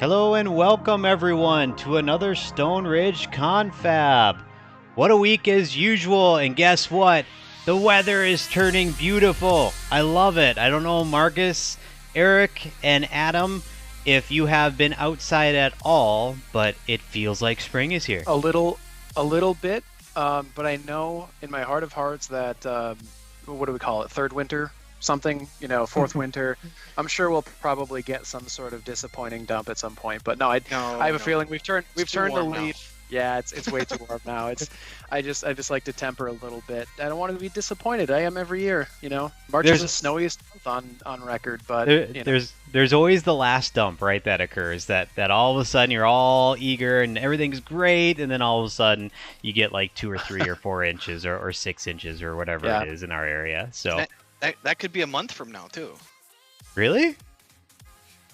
Hello and welcome everyone to another Stone Ridge Confab. What a week as usual, and guess what? The weather is turning beautiful. I love it. I don't know, Marcus, Eric, and Adam, if you have been outside at all, but it feels like spring is here. A little bit, but I know in my heart of hearts that, what do we call it, third winter? Something, fourth winter. I'm sure we'll probably get some sort of disappointing dump at some point. But no, I have a feeling we've turned the leaf. Yeah, it's way too warm now. I just like to temper a little bit. I don't want to be disappointed. I am every year. March is the snowiest month on record, but there's always the last dump, right? That occurs that all of a sudden you're all eager and everything's great, and then all of a sudden you get like 2 or 3 or 4 inches or 6 inches or whatever it is in our area. So that could be a month from now too. Really?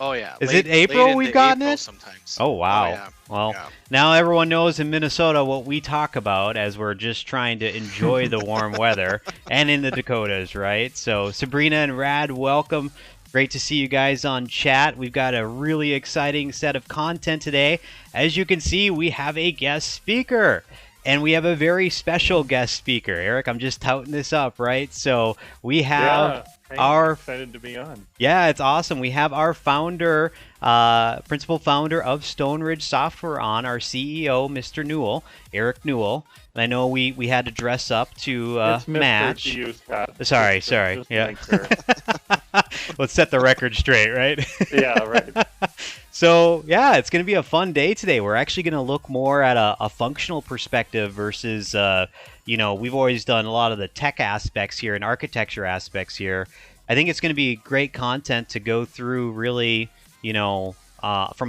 Oh yeah. Is it April we've gotten it? Sometimes. Oh wow. Oh, yeah. Well, now everyone knows in Minnesota what we talk about as we're just trying to enjoy the warm weather, and in the Dakotas, right? So Sabrina and Rad, welcome. Great to see you guys on chat. We've got a really exciting set of content today. As you can see, we have a guest speaker. And we have a very special guest speaker. Eric, I'm just touting this up, right? So we have excited to be on. Yeah, it's awesome. We have our founder, principal founder of Stone Ridge Software on, our CEO, Mr. Newell, Eric Newell. And I know we had to dress up to match. To you, Scott. Sorry. Yeah. Sure. Let's set the record straight, right? Yeah, right. So, yeah, it's going to be a fun day today. We're actually going to look more at a functional perspective versus, we've always done a lot of the tech aspects here and architecture aspects here. I think it's going to be great content to go through really, from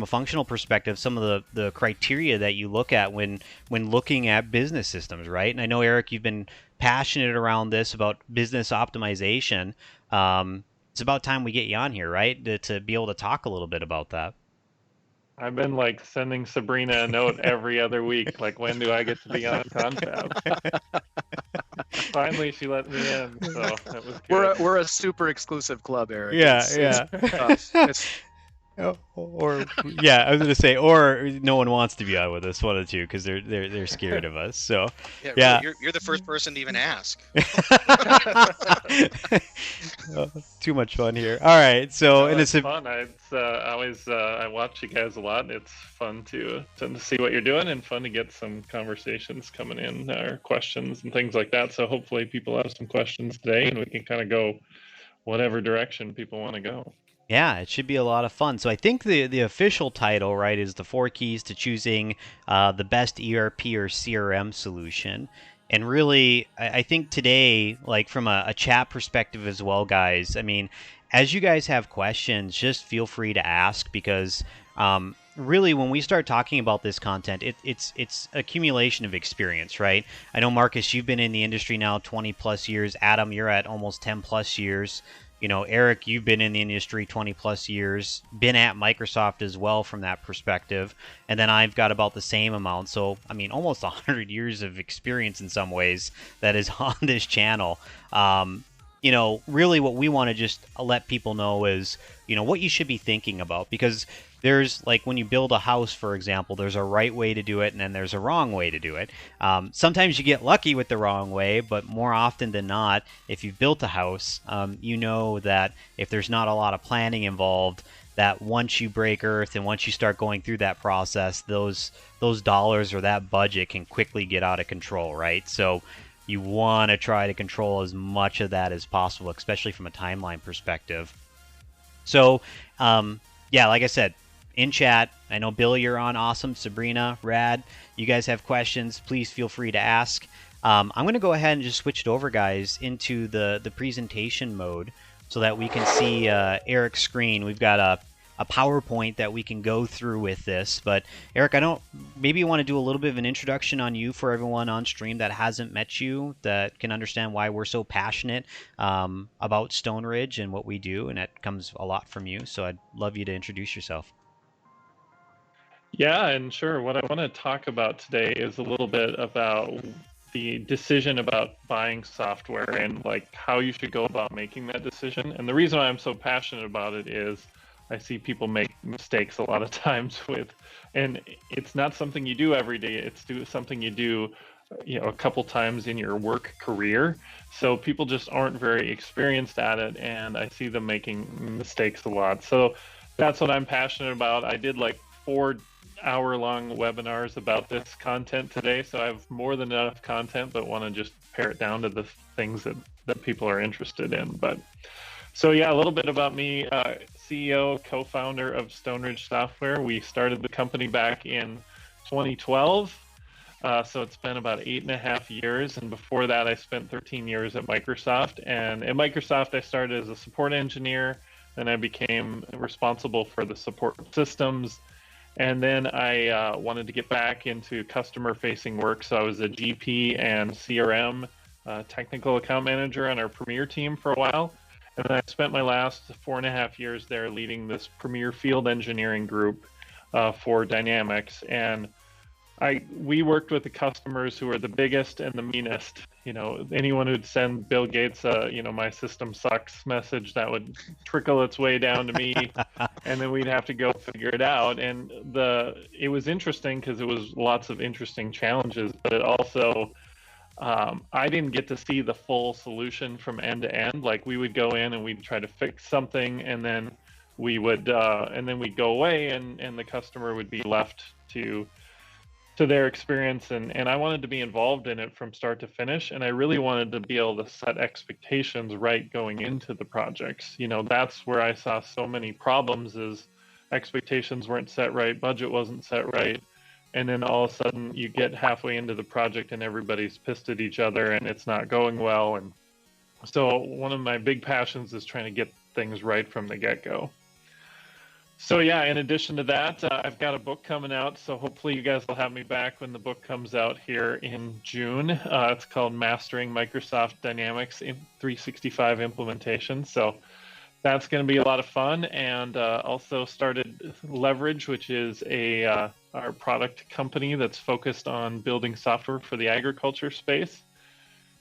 a functional perspective, some of the criteria that you look at when looking at business systems, right? And I know, Eric, you've been passionate around this, about business optimization. It's about time we get you on here, right, to be able to talk a little bit about that. I've been sending Sabrina a note every other week, when do I get to be on Confab? Finally, she let me in, so that was good. We're a super exclusive club, Eric. I was gonna say, or no one wants to be on with us, one of the two, because they're scared of us. So yeah. You're the first person to even ask. Too much fun here. All right, so it's fun. I watch you guys a lot. It's fun to see what you're doing, and fun to get some conversations coming in, or questions and things like that. So hopefully people have some questions today, and we can kind of go whatever direction people want to go. Yeah, it should be a lot of fun. So I think the official title, right, is the 4 keys to choosing the best ERP or CRM solution. And really, I think today, from a chat perspective as well, guys, I mean, as you guys have questions, just feel free to ask, because really, when we start talking about this content, it's accumulation of experience, right? I know, Marcus, you've been in the industry now 20 plus years. Adam, you're at almost 10 plus years. Eric, you've been in the industry 20 plus years, been at Microsoft as well from that perspective. And then I've got about the same amount. So, I mean, almost 100 years of experience in some ways that is on this channel. Really what we want to just let people know is, what you should be thinking about, because there's, when you build a house, for example, there's a right way to do it, and then there's a wrong way to do it. Sometimes you get lucky with the wrong way, but more often than not, if you've built a house, you know that if there's not a lot of planning involved, that once you break earth and once you start going through that process, those dollars or that budget can quickly get out of control, right? So you want to try to control as much of that as possible, especially from a timeline perspective. So, like I said, in chat, I know, Bill, you're on. Awesome. Sabrina, Rad, you guys have questions, please feel free to ask. I'm going to go ahead and just switch it over, guys, into the presentation mode so that we can see Eric's screen. We've got a PowerPoint that we can go through with this. But Eric, maybe you want to do a little bit of an introduction on you for everyone on stream that hasn't met you, that can understand why we're so passionate about Stone Ridge and what we do, and that comes a lot from you. So I'd love you to introduce yourself. Yeah, and sure. What I want to talk about today is a little bit about the decision about buying software and how you should go about making that decision. And the reason why I'm so passionate about it is I see people make mistakes a lot of times with, and it's not something you do every day. It's something you do, a couple times in your work career. So people just aren't very experienced at it, and I see them making mistakes a lot. So that's what I'm passionate about. I did like 4-hour-long webinars about this content today, so I have more than enough content, but want to just pare it down to the things that people are interested in. But so yeah, a little bit about me, CEO, co-founder of Stone Ridge Software. We started the company back in 2012. So it's been about 8.5 years. And before that, I spent 13 years at Microsoft. And at Microsoft, I started as a support engineer. Then I became responsible for the support systems. And then I wanted to get back into customer-facing work. So I was a GP and CRM technical account manager on our Premier team for a while. And then I spent my last 4.5 years there leading this Premier field engineering group for Dynamics. And we worked with the customers who are the biggest and the meanest. Anyone who'd send Bill Gates my system sucks message, that would trickle its way down to me, and then we'd have to go figure it out. And it was interesting because it was lots of interesting challenges, but it also I didn't get to see the full solution from end to end. Like, we would go in and we'd try to fix something, and then we'd go away, and the customer would be left to their experience, and I wanted to be involved in it from start to finish, and I really wanted to be able to set expectations right going into the projects. That's where I saw so many problems, is expectations weren't set right, budget wasn't set right, and then all of a sudden you get halfway into the project and everybody's pissed at each other and it's not going well. And so one of my big passions is trying to get things right from the get-go. So yeah, in addition to that, I've got a book coming out, so hopefully you guys will have me back when the book comes out here in June. It's called Mastering Microsoft Dynamics 365 Implementation. So that's going to be a lot of fun. And also started Leverage, which is our product company that's focused on building software for the agriculture space.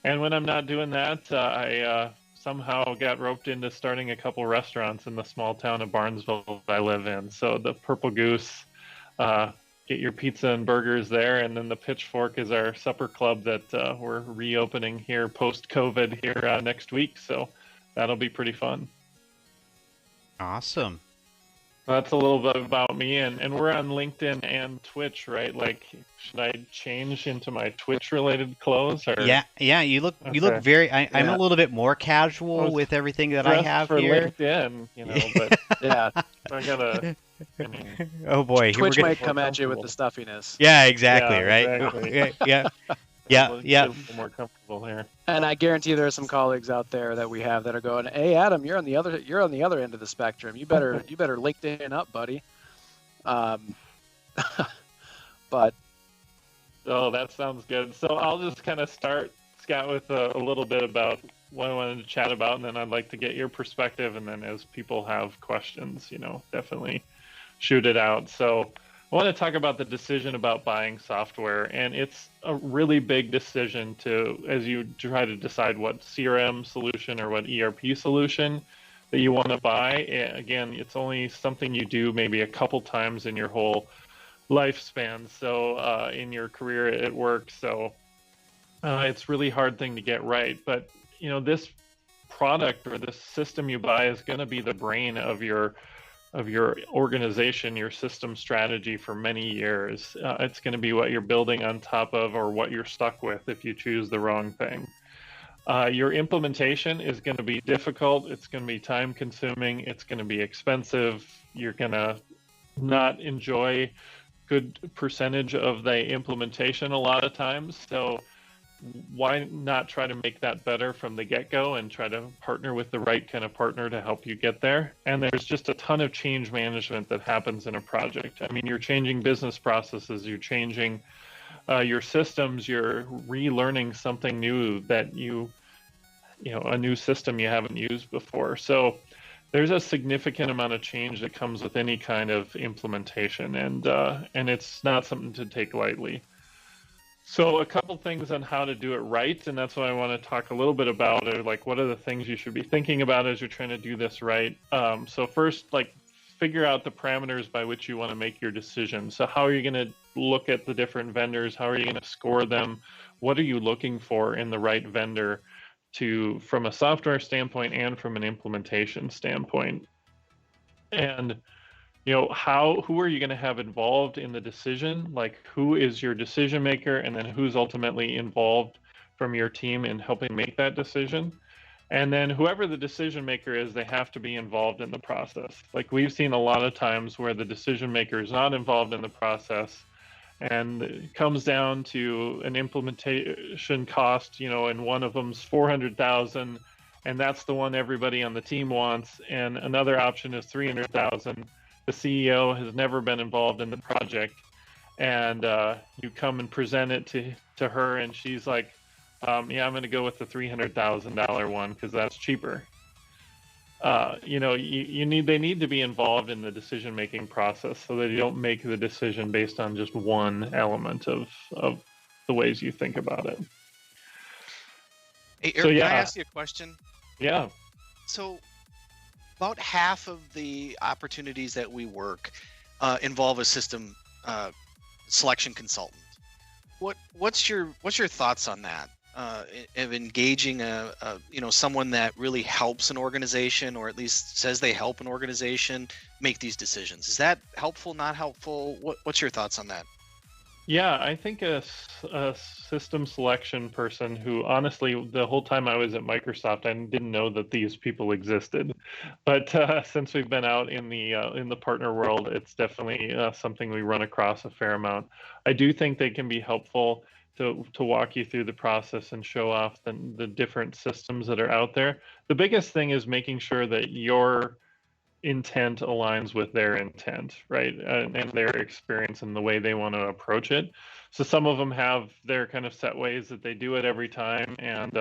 And when I'm not doing that, I somehow got roped into starting a couple restaurants in the small town of Barnesville I live in. So the Purple Goose, get your pizza and burgers there, and then the Pitchfork is our supper club that we're reopening here post-COVID here next week. So that'll be pretty fun. Awesome. That's a little bit about me, and we're on LinkedIn and Twitch, right? Like, should I change into my Twitch-related clothes? Or... Yeah. You look very. I'm a little bit more casual with everything that I have for here. LinkedIn, but Yeah. I gotta. Oh boy, Twitch might come at you with the stuffiness. Yeah, exactly. Yeah, right. exactly. Yeah. A little more comfortable here. And I guarantee there are some colleagues out there that we have that are going, "Hey, Adam, you're on the other end of the spectrum. You better LinkedIn up, buddy." But Oh, that sounds good. So I'll just kind of start, Scott, with a little bit about what I wanted to chat about, and then I'd like to get your perspective. And then as people have questions, definitely shoot it out. So I want to talk about the decision about buying software, and it's a really big decision as you try to decide what CRM solution or what ERP solution that you want to buy. Again, it's only something you do maybe a couple times in your whole lifespan, so in your career at work. So it's really hard thing to get right. But this product or this system you buy is going to be the brain of your organization, your system strategy for many years. It's going to be what you're building on top of, or what you're stuck with if you choose the wrong thing. Your implementation is going to be difficult. It's going to be time consuming. It's going to be expensive. You're going to not enjoy good percentage of the implementation a lot of times. So why not try to make that better from the get-go and try to partner with the right kind of partner to help you get there? And there's just a ton of change management that happens in a project. I mean, you're changing business processes, you're changing your systems, you're relearning something new that a new system you haven't used before. So there's a significant amount of change that comes with any kind of implementation, and it's not something to take lightly. So a couple things on how to do it right, and that's what I want to talk a little bit about, like what are the things you should be thinking about as you're trying to do this right. So first, figure out the parameters by which you want to make your decision. So how are you going to look at the different vendors? How are you going to score them? What are you looking for in the right vendor from a software standpoint and from an implementation standpoint? And who are you going to have involved in the decision? Like, who is your decision maker, and then who's ultimately involved from your team in helping make that decision? And then whoever the decision maker is, they have to be involved in the process. Like, we've seen a lot of times where the decision maker is not involved in the process, and it comes down to an implementation cost, and one of them's 400,000, and that's the one everybody on the team wants, and another option is 300,000. The CEO has never been involved in the project, and you come and present it to her, and she's like, yeah, I'm going to go with the $300,000 one because that's cheaper. They need to be involved in the decision-making process so that you don't make the decision based on just one element of the ways you think about it. Hey, Eric, can I ask you a question? Yeah. So about half of the opportunities that we work involve a system selection consultant. What's your thoughts on that? Of engaging someone that really helps an organization, or at least says they help an organization make these decisions. Is that helpful, not helpful? What's your thoughts on that? Yeah, I think a system selection person who, honestly, the whole time I was at Microsoft, I didn't know that these people existed. But since we've been out in the partner world, it's definitely something we run across a fair amount. I do think they can be helpful to walk you through the process and show off the different systems that are out there. The biggest thing is making sure that your intent aligns with their intent, right? And their experience and the way they want to approach it. So some of them have their kind of set ways that they do it every time. And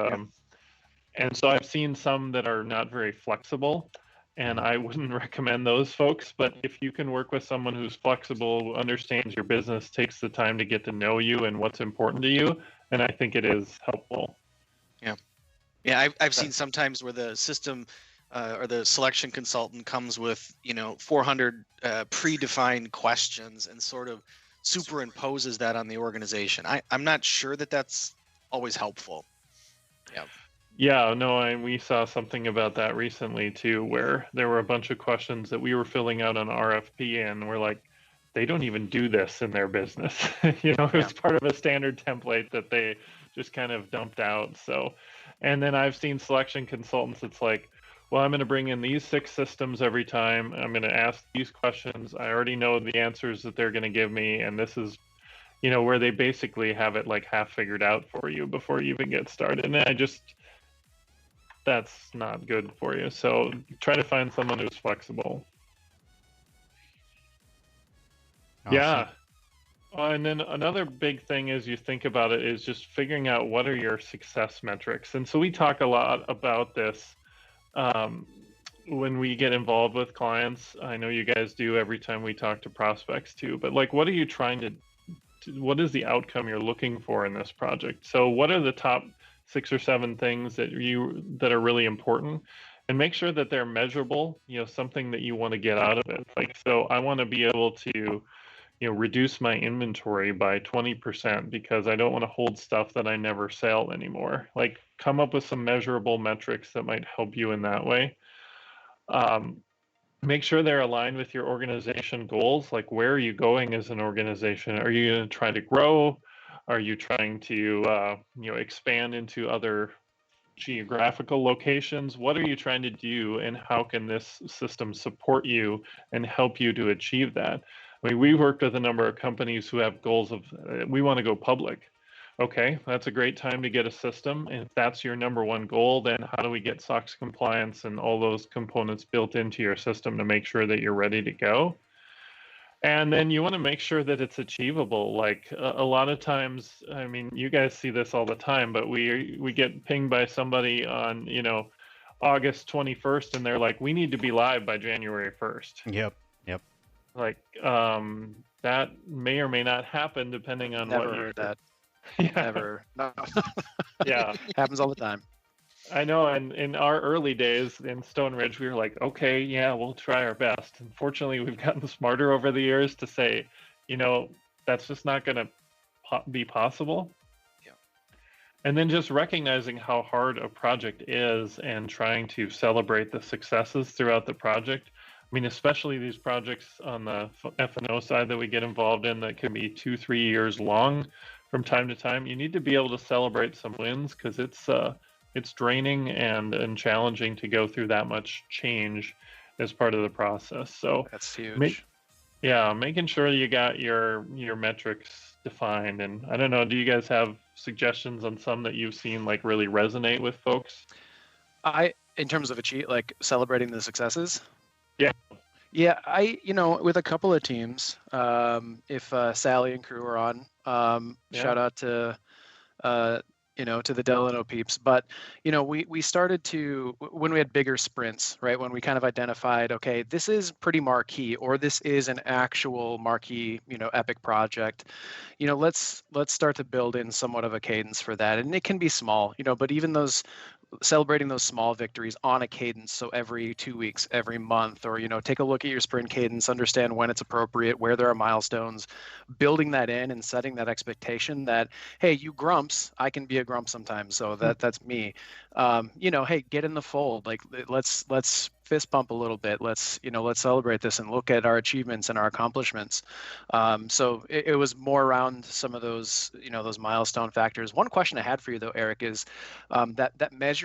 so I've seen some that are not very flexible, and I wouldn't recommend those folks. But if you can work with someone who's flexible, understands your business, takes the time to get to know you and what's important to you, then I think it is helpful. Yeah, I've seen sometimes where the system or the selection consultant comes with 400 predefined questions and sort of superimposes that on the organization. I'm not sure that that's always helpful. Yeah. Yeah, no, we saw something about that recently too, where there were a bunch of questions that we were filling out on RFP, and we're like, they don't even do this in their business. It was part of a standard template that they just kind of dumped out. So, and then I've seen selection consultants, it's like, well, I'm going to bring in these 6 systems every time. I'm going to ask these questions. I already know the answers that they're going to give me, and this is where they basically have it like half figured out for you before you even get started. And that's not good for you. So try to find someone who's flexible. Awesome. Yeah. And then another big thing as you think about it is just figuring out what are your success metrics. And so we talk a lot about this when we get involved with clients. I know you guys do every time we talk to prospects too, but like, what are you trying to what is the outcome you're looking for in this project? So what are the top 6 or 7 things that are really important, and make sure that they're measurable, something that you want to get out of it. Like, so I want to be able to, reduce my inventory by 20% because I don't want to hold stuff that I never sell anymore. Like, come up with some measurable metrics that might help you in that way. Make sure they're aligned with your organization goals. Like, where are you going as an organization? Are you going to try to grow? Are you trying to, expand into other geographical locations? What are you trying to do, and how can this system support you and help you to achieve that? I mean, we worked with a number of companies who have goals of, we want to go public. Okay, that's a great time to get a system. And if that's your number one goal, then how do we get SOX compliance and all those components built into your system to make sure that you're ready to go? And then you want to make sure that it's achievable. Like, a lot of times, I mean, you guys see this all the time, but we get pinged by somebody on, August 21st, and they're like, we need to be live by January 1st. Yep. Like, that may or may not happen depending on Never what heard that. Yeah. Never. No. Yeah. Happens all the time. I know, and in our early days in Stone Ridge, we were like, okay, yeah, we'll try our best. Unfortunately, we've gotten smarter over the years to say, you know, that's just not going to be possible. Yeah. And then just recognizing how hard a project is and trying to celebrate the successes throughout the project. I mean, especially these projects on the F&O side that we get involved in that can be 2-3 years long from time to time. You need to be able to celebrate some wins because it's draining and challenging to go through that much change as part of the process. So That's huge. making sure you got your metrics defined. And I don't know, do you guys have suggestions on some that you've seen like really resonate with folks? In terms of like celebrating the successes. Yeah. Yeah, with a couple of teams, if Sally and crew are on, shout out to to the Delano peeps. But we started to, when we had bigger sprints, right? When we kind of identified, okay, this is pretty marquee, or this is an actual marquee, epic project. Let's start to build in somewhat of a cadence for that, and it can be small, but even celebrating those small victories on a cadence. So every 2 weeks, every month, or, take a look at your sprint cadence, understand when it's appropriate, where there are milestones, building that in and setting that expectation that, hey, you grumps, I can be a grump sometimes. So that's me. Hey, get in the fold. Like let's fist bump a little bit. Let's celebrate this and look at our achievements and our accomplishments. So it was more around some of those, those milestone factors. One question I had for you though, Eric, is that measurability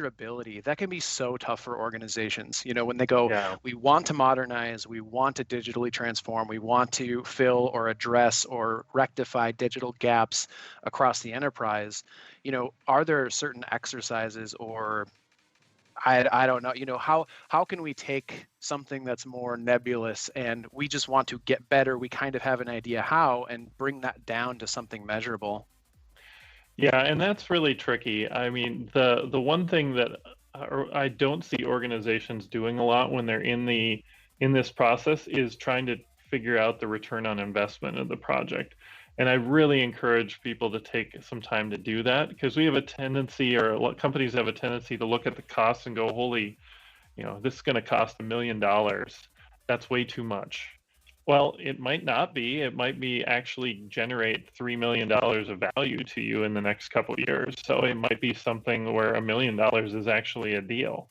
that can be so tough for organizations. When they go, we want to modernize, we want to digitally transform, we want to fill or address or rectify digital gaps across the enterprise. Are there certain exercises or I don't know, how can we take something that's more nebulous and we just want to get better, we kind of have an idea how, and bring that down to something measurable? Yeah, and that's really tricky. I mean, the one thing that I don't see organizations doing a lot when they're in this process is trying to figure out the return on investment of the project. And I really encourage people to take some time to do that because we have a tendency, or companies have a tendency to look at the costs and go, holy, this is going to cost $1 million. That's way too much. Well, it might not be. It might be actually generate $3 million of value to you in the next couple of years. So it might be something where $1 million is actually a deal.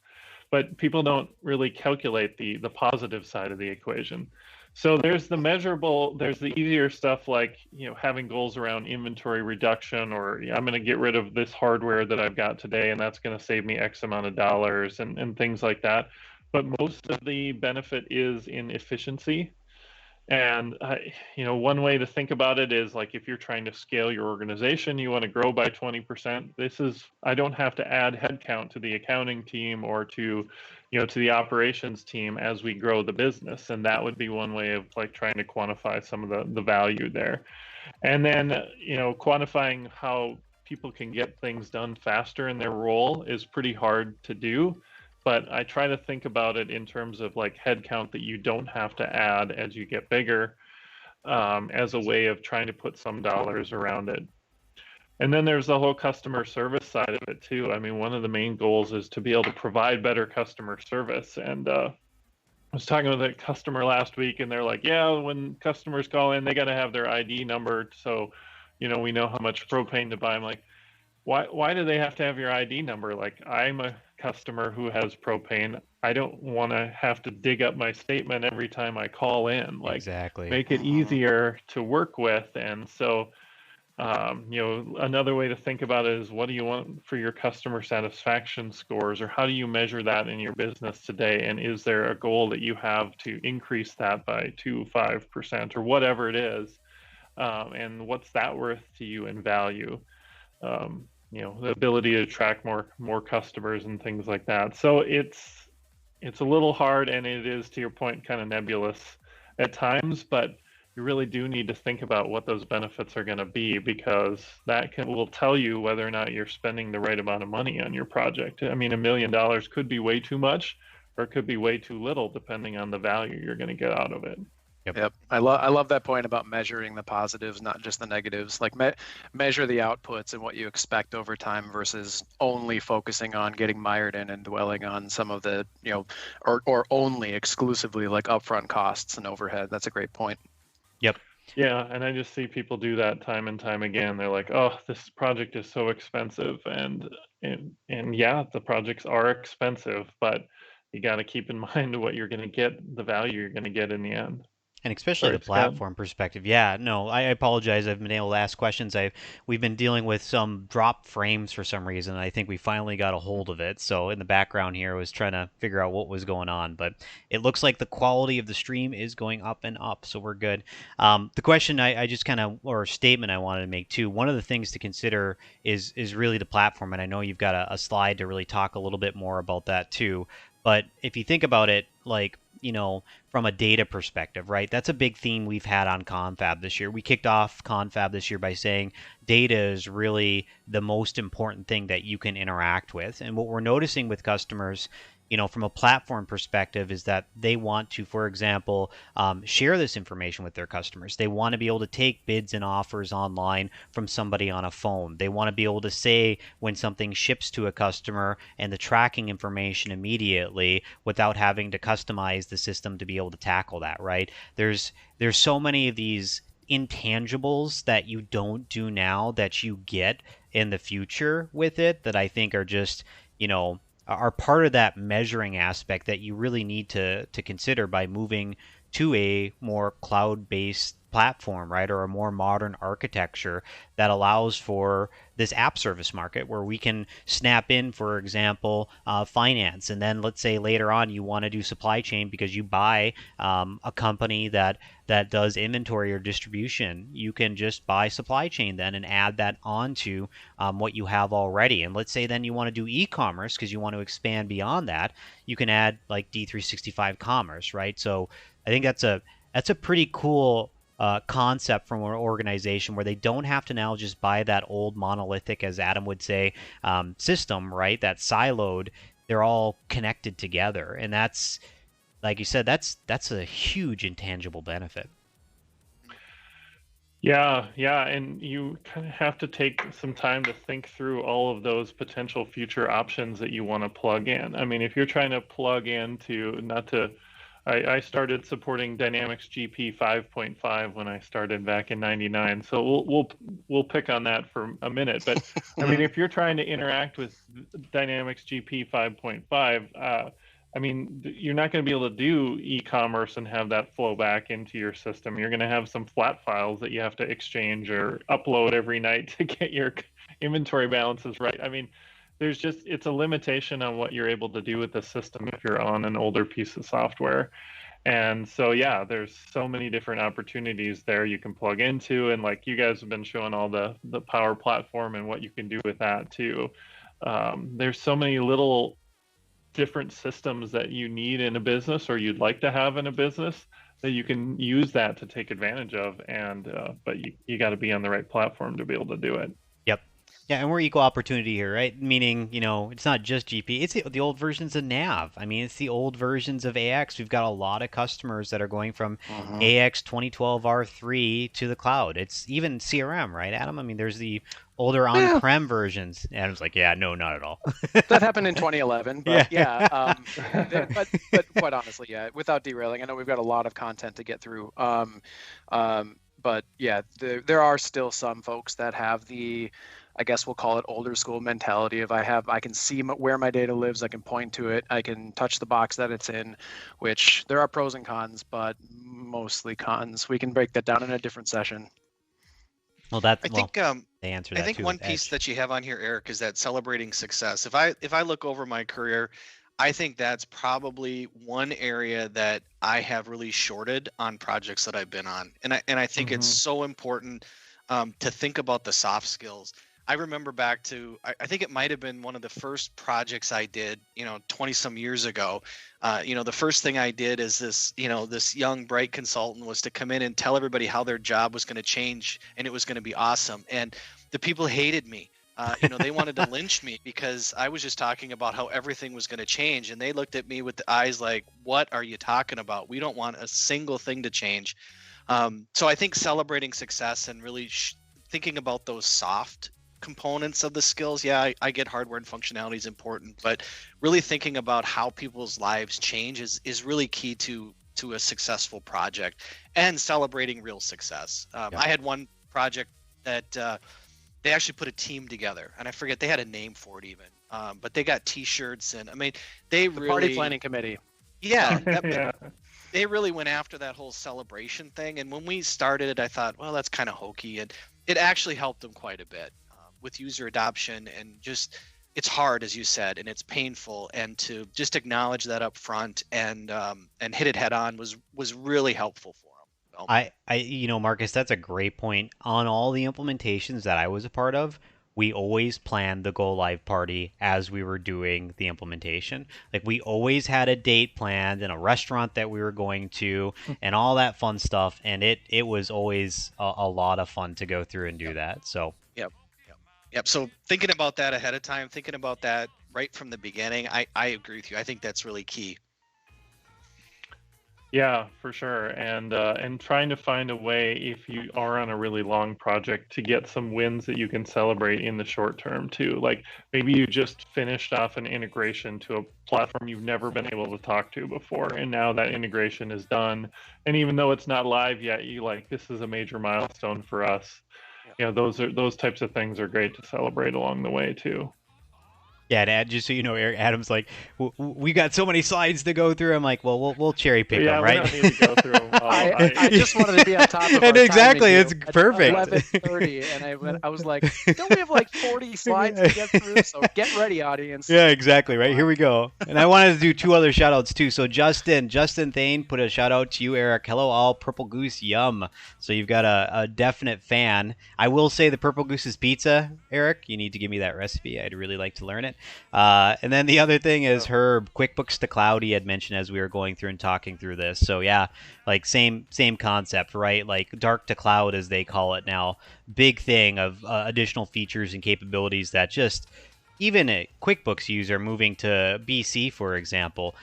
But people don't really calculate the positive side of the equation. So there's the measurable, there's the easier stuff like, having goals around inventory reduction, or I'm going to get rid of this hardware that I've got today, and that's going to save me X amount of dollars and things like that. But most of the benefit is in efficiency. And, one way to think about it is like if you're trying to scale your organization, you want to grow by 20%. I don't have to add headcount to the accounting team or to the operations team as we grow the business. And that would be one way of like trying to quantify some of the value there. And then, quantifying how people can get things done faster in their role is pretty hard to do. But I try to think about it in terms of like headcount that you don't have to add as you get bigger, as a way of trying to put some dollars around it. And then there's the whole customer service side of it too. I mean, one of the main goals is to be able to provide better customer service. And I was talking with a customer last week, and they're like, yeah, when customers call in, they got to have their ID number so, we know how much propane to buy. I'm like, why do they have to have your ID number? Like, I'm a customer who has propane. I don't want to have to dig up my statement every time I call in. Like, Exactly. make it easier to work with. And so, another way to think about it is, what do you want for your customer satisfaction scores, or how do you measure that in your business today? And is there a goal that you have to increase that by 5% or whatever it is? And what's that worth to you in value? The ability to attract more customers and things like that. So it's a little hard, and it is, to your point, kind of nebulous at times, but you really do need to think about what those benefits are going to be, because that will tell you whether or not you're spending the right amount of money on your project. I mean, $1 million could be way too much, or it could be way too little, depending on the value you're going to get out of it. Yep. I love that point about measuring the positives, not just the negatives. Like measure the outputs and what you expect over time versus only focusing on getting mired in and dwelling on some of the, or only exclusively like upfront costs and overhead. That's a great point. Yep. Yeah, and I just see people do that time and time again. They're like, "Oh, this project is so expensive," and yeah, the projects are expensive, but you got to keep in mind what you're going to get, the value you're going to get in the end. And especially the Sorry, Scott. platform perspective. Yeah, no, I apologize. I've been able to ask questions. We've been dealing with some drop frames for some reason. I think we finally got a hold of it. So in the background here, I was trying to figure out what was going on. But it looks like the quality of the stream is going up and up, so we're good. The question I just kind of, or statement I wanted to make too. One of the things to consider is really the platform, and I know you've got a slide to really talk a little bit more about that too. But if you think about it, like, from a data perspective, right? That's a big theme we've had on Confab this year. We kicked off Confab this year by saying data is really the most important thing that you can interact with. And what we're noticing with customers, from a platform perspective, is that they want to, for example, share this information with their customers. They want to be able to take bids and offers online from somebody on a phone. They want to be able to say when something ships to a customer and the tracking information immediately without having to customize the system to be able to tackle that, right? There's so many of these intangibles that you don't do now that you get in the future with it that I think are just, are part of that measuring aspect that you really need to consider by moving to a more cloud-based platform, right, or a more modern architecture that allows for this app service market where we can snap in, for example, finance, and then let's say later on you want to do supply chain because you buy a company that does inventory or distribution. You can just buy supply chain then and add that onto what you have already. And let's say then you want to do e-commerce because you want to expand beyond that. You can add like D365 Commerce, right? So I think that's a pretty cool concept from an organization where they don't have to now just buy that old monolithic, as Adam would say, system, right? That siloed. They're all connected together, and that's, like you said, that's a huge intangible benefit. Yeah, and you kind of have to take some time to think through all of those potential future options that you want to plug in. I mean, if you're trying to plug into, I started supporting Dynamics GP 5.5 when I started back in '99, so we'll pick on that for a minute. But I mean, if you're trying to interact with Dynamics GP 5.5, I mean, you're not going to be able to do e-commerce and have that flow back into your system. You're going to have some flat files that you have to exchange or upload every night to get your inventory balances right. I mean, it's a limitation on what you're able to do with the system if you're on an older piece of software. And so, yeah, there's so many different opportunities there you can plug into. And like you guys have been showing all the Power Platform and what you can do with that too. There's so many little different systems that you need in a business or you'd like to have in a business that you can use that to take advantage of. And but you got to be on the right platform to be able to do it. Yep. Yeah, and we're equal opportunity here, right? Meaning, it's not just GP. It's the old versions of Nav. I mean, it's the old versions of AX. We've got a lot of customers that are going from AX 2012 R3 to the cloud. It's even CRM, right, Adam? I mean, there's the older on-prem versions. Adam's like, yeah, no, not at all. That happened in 2011, but but quite honestly, yeah, without derailing, I know we've got a lot of content to get through. But yeah, there are still some folks that have the, I guess we'll call it older school mentality of I can see where my data lives, I can point to it, I can touch the box that it's in, which there are pros and cons, but mostly cons. We can break that down in a different session. Well, I think they answer that I think too one with piece Edge. that you have on here, Eric, is that celebrating success. If I look over my career, I think that's probably one area that I have really shorted on projects that I've been on, and I think it's so important to think about the soft skills. I remember back to, I think it might have been one of the first projects I did, 20 some years ago. The first thing I did is this young, bright consultant was to come in and tell everybody how their job was going to change and it was going to be awesome. And the people hated me They wanted to lynch me because I was just talking about how everything was going to change, and they looked at me with the eyes like, "What are you talking about? We don't want a single thing to change." So I think celebrating success and really thinking about those soft components of the skills. Yeah, I get hardware and functionality is important, but really thinking about how people's lives change is really key to a successful project, and celebrating real success. I had one project that they actually put a team together, and I forget, they had a name for it even, but they got T-shirts, and I mean, the party planning committee. Yeah, Yeah. they really went after that whole celebration thing. And when we started it, I thought, well, that's kind of hokey, and it actually helped them quite a bit with user adoption. And just, it's hard, as you said, and it's painful, and to just acknowledge that up front and hit it head on was really helpful for them. Marcus, that's a great point. On all the implementations that I was a part of, we always planned the go live party as we were doing the implementation. Like, we always had a date planned and a restaurant that we were going to and all that fun stuff. And it was always a lot of fun to go through and do that. So, Yep. So thinking about that ahead of time, thinking about that right from the beginning, I agree with you. I think that's really key. Yeah, for sure. And trying to find a way, if you are on a really long project, to get some wins that you can celebrate in the short term too. Like, maybe you just finished off an integration to a platform you've never been able to talk to before, and now that integration is done. And even though it's not live yet, you like, this is a major milestone for us. Those types of things are great to celebrate along the way too. yeah, and just so you know, Adam's like, we got so many slides to go through. I'm like, well, we'll cherry pick them, right? We don't need to go through them all. I just wanted to be on top of and our exactly, timing it's here at perfect. 11:30, and I was like, don't we have like 40 slides to get through? So get ready, audience. Yeah, exactly, right? Here we go. And I wanted to do two other shout outs too. So Justin Thane put a shout out to you, Eric. Hello all, Purple Goose, yum. So you've got a definite fan. I will say the Purple Goose's pizza, Eric, you need to give me that recipe. I'd really like to learn it. And then the other thing is Herb, QuickBooks to Cloud, he had mentioned as we were going through and talking through this. So yeah, like same concept, right? Like dark to cloud, as they call it now. Big thing of additional features and capabilities that just even a QuickBooks user moving to BC, for example,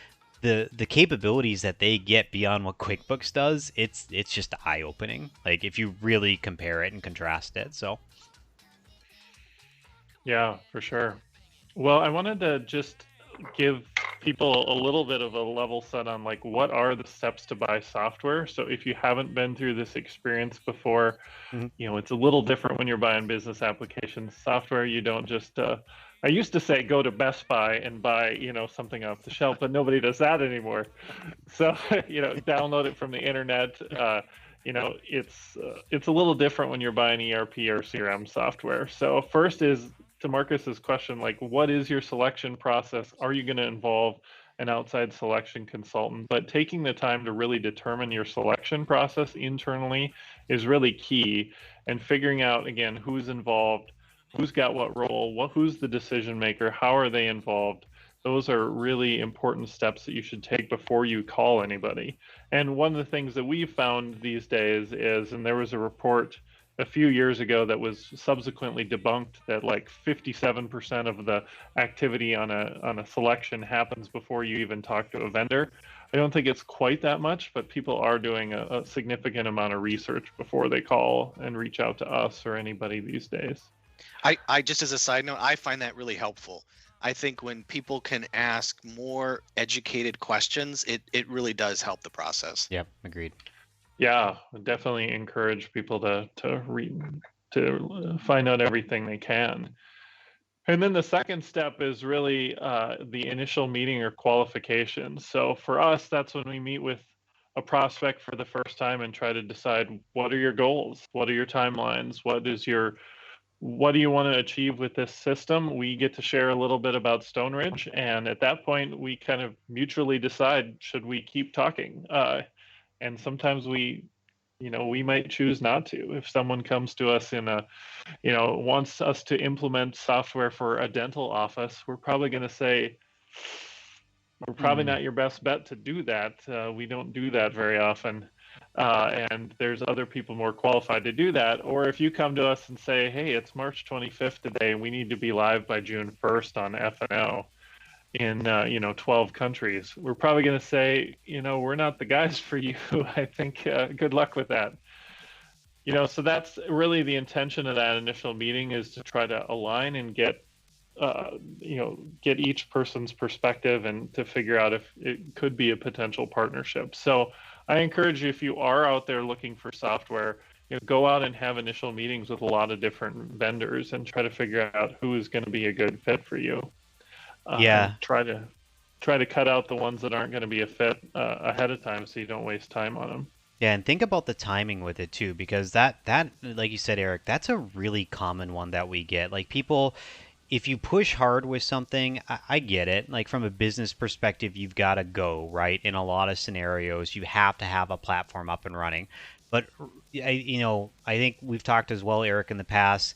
the capabilities that they get beyond what QuickBooks does, it's just eye-opening. Like, if you really compare it and contrast it. So yeah, for sure. Well, I wanted to just give people a little bit of a level set on like, what are the steps to buy software. So if you haven't been through this experience before, it's a little different when you're buying business applications software. You don't just I used to say go to Best Buy and buy something off the shelf, but nobody does that anymore. So download it from the internet. It's a little different when you're buying ERP or CRM software. So first is, to Marcus's question, like, what is your selection process? Are you going to involve an outside selection consultant? But taking the time to really determine your selection process internally is really key, and figuring out, again, who's involved, who's got what role, who's the decision maker, how are they involved. Those are really important steps that you should take before you call anybody. And one of the things that we've found these days is, and there was a report a few years ago that was subsequently debunked, that like 57% of the activity on a selection happens before you even talk to a vendor. I don't think it's quite that much, but people are doing a significant amount of research before they call and reach out to us or anybody these days. I just, as a side note, I find that really helpful. I think when people can ask more educated questions, it really does help the process. Yep, agreed. Yeah, definitely encourage people to read, to find out everything they can. And then the second step is really the initial meeting or qualifications. So for us, that's when we meet with a prospect for the first time and try to decide, what are your goals? What are your timelines? What do you want to achieve with this system? We get to share a little bit about Stone Ridge, and at that point, we kind of mutually decide, should we keep talking? And sometimes we might choose not to. If someone comes to us wants us to implement software for a dental office, we're probably going to say, we're probably not your best bet to do that. We don't do that very often. and there's other people more qualified to do that. Or if you come to us and say, hey, it's March 25th today, we need to be live by June 1st on F&O in 12 countries, we're probably going to say, we're not the guys for you. I think good luck with that. So that's really the intention of that initial meeting, is to try to align and get each person's perspective and to figure out if it could be a potential partnership. So I encourage you, if you are out there looking for software, go out and have initial meetings with a lot of different vendors and try to figure out who is going to be a good fit for you. Yeah. Try to cut out the ones that aren't going to be a fit ahead of time, so you don't waste time on them. Yeah, and think about the timing with it too, because that like you said, Eric, that's a really common one that we get. Like people, if you push hard with something, I get it. Like from a business perspective, you've got to go, right? In a lot of scenarios, you have to have a platform up and running. But I think we've talked as well, Eric, in the past.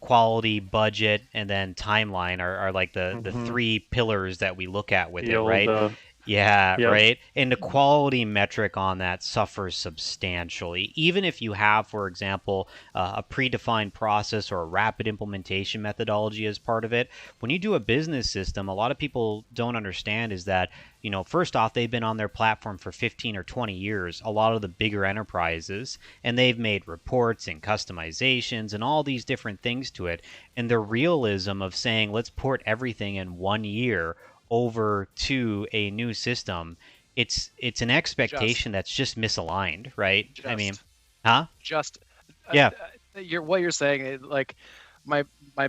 Quality, budget, and then timeline are like the three pillars that we look at with it, right? Yeah, Yep. right. And the quality metric on that suffers substantially. Even if you have, for example, a predefined process or a rapid implementation methodology as part of it, when you do a business system, a lot of people don't understand is that, first off, they've been on their platform for 15 or 20 years, a lot of the bigger enterprises, and they've made reports and customizations and all these different things to it. And the realism of saying, let's port everything in 1 year over to a new system, it's an expectation that's just misaligned, right? I mean, yeah. What you're saying, like my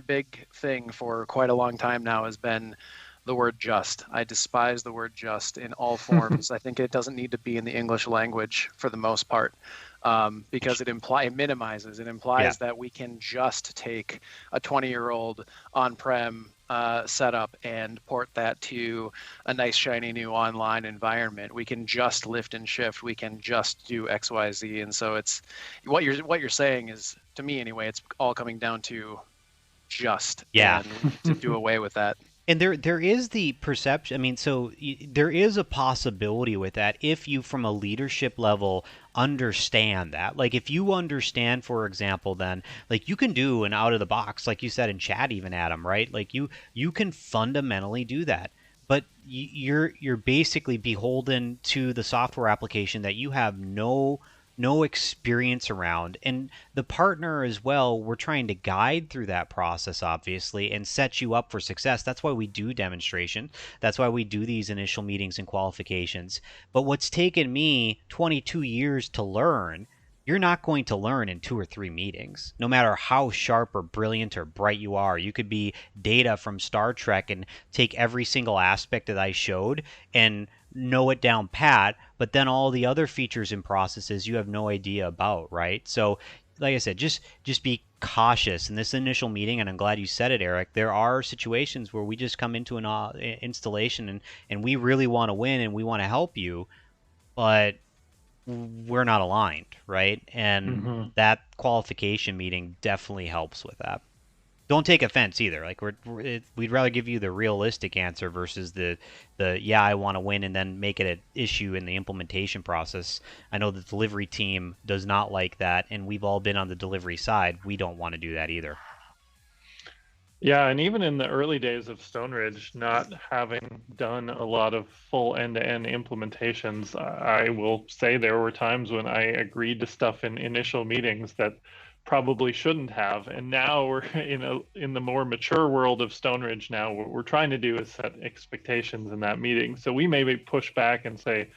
big thing for quite a long time now has been the word just. I despise the word just in all forms. I think it doesn't need to be in the English language for the most part, because it minimizes. It implies that we can just take a 20-year-old on-prem setup and port that to a nice shiny new online environment. We can just lift and shift. We can just do X, Y, Z. And so it's what you're saying is, to me anyway, it's all coming down to just. Yeah. And we need to do away with that. And there is the perception. I mean, so there is a possibility with that if you, from a leadership level, understand that. Like if you understand, for example, then like you can do an out of the box, like you said in chat, even Adam, right? Like you can fundamentally do that. But you're basically beholden to the software application that you have no experience around, and the partner as well. We're trying to guide through that process, obviously, and set you up for success. That's why we do demonstration. That's why we do these initial meetings and qualifications. But what's taken me 22 years to learn, you're not going to learn in 2 or 3 meetings. No matter how sharp or brilliant or bright you are, you could be Data from Star Trek and take every single aspect that I showed and know it down pat, but then all the other features and processes you have no idea about, right? So like I said, just be cautious in this initial meeting, and I'm glad you said it, Eric. There are situations where we just come into an installation and we really want to win and we want to help you, but we're not aligned, right? And that qualification meeting definitely helps with that. Don't take offense either. Like we'd rather give you the realistic answer versus the yeah, I want to win and then make it an issue in the implementation process. I know the delivery team does not like that, and we've all been on the delivery side. We don't want to do that either. Yeah, and even in the early days of Stone Ridge, not having done a lot of full end-to-end implementations, I will say there were times when I agreed to stuff in initial meetings that probably shouldn't have. And now we're in the more mature world of Stone Ridge now. What we're trying to do is set expectations in that meeting. So we maybe push back and say,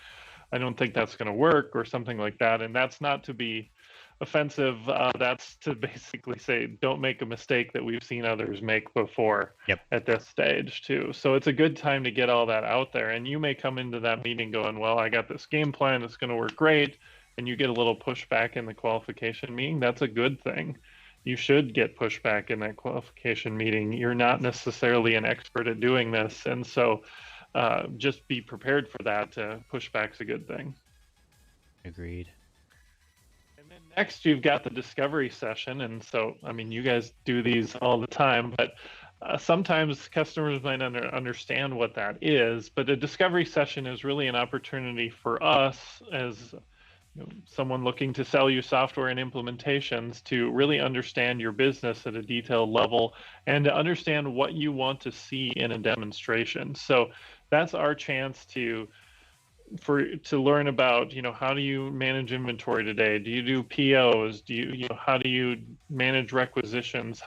I don't think that's going to work or something like that. And that's not to be offensive. That's to basically say, don't make a mistake that we've seen others make before at this stage too. So it's a good time to get all that out there. And you may come into that meeting going, well, I got this game plan, it's going to work great. And you get a little pushback in the qualification meeting. That's a good thing. You should get pushback in that qualification meeting. You're not necessarily an expert at doing this. And so just be prepared for that. Pushback's a good thing. Agreed. And then next, you've got the discovery session. And so, I mean, you guys do these all the time, but sometimes customers might not understand what that is. But a discovery session is really an opportunity for us as someone looking to sell you software and implementations to really understand your business at a detailed level and to understand what you want to see in a demonstration. So that's our chance to learn about, how do you manage inventory today? Do you do POs? How do you manage requisitions?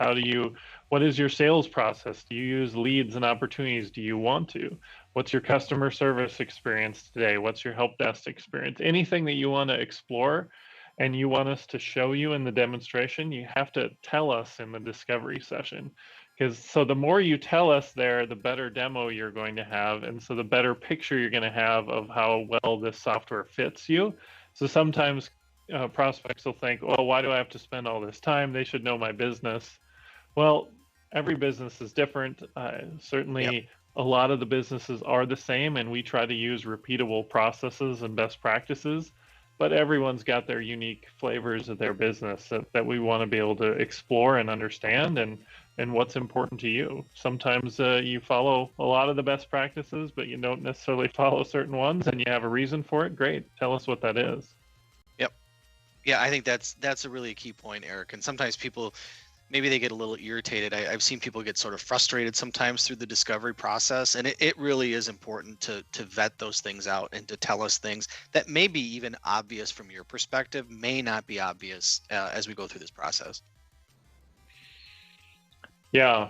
What is your sales process? Do you use leads and opportunities? Do you want to? What's your customer service experience today? What's your help desk experience? Anything that you want to explore and you want us to show you in the demonstration, you have to tell us in the discovery session. So the more you tell us there, the better demo you're going to have. And so the better picture you're going to have of how well this software fits you. So sometimes prospects will think, well, why do I have to spend all this time? They should know my business. Well, every business is different. Certainly, Yep. A lot of the businesses are the same, and we try to use repeatable processes and best practices. But everyone's got their unique flavors of their business that we want to be able to explore and understand, and what's important to you. Sometimes you follow a lot of the best practices, but you don't necessarily follow certain ones, and you have a reason for it. Great. Tell us what that is. Yep. Yeah, I think that's a really key point, Eric. And sometimes people, maybe they get a little irritated. I've seen people get sort of frustrated sometimes through the discovery process, and it really is important to vet those things out and to tell us things that may be even obvious from your perspective, may not be obvious as we go through this process. Yeah.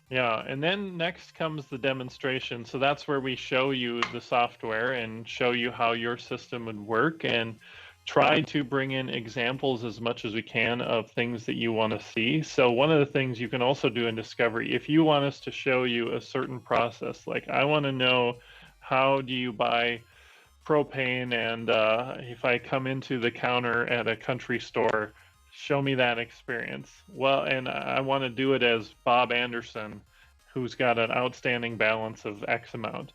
And then next comes the demonstration. So that's where we show you the software and show you how your system would work and try to bring in examples as much as we can of things that you want to see. So one of the things you can also do in discovery, if you want us to show you a certain process, like I want to know how do you buy propane, and if I come into the counter at a country store, show me that experience. Well, and I want to do it as Bob Anderson, who's got an outstanding balance of X amount.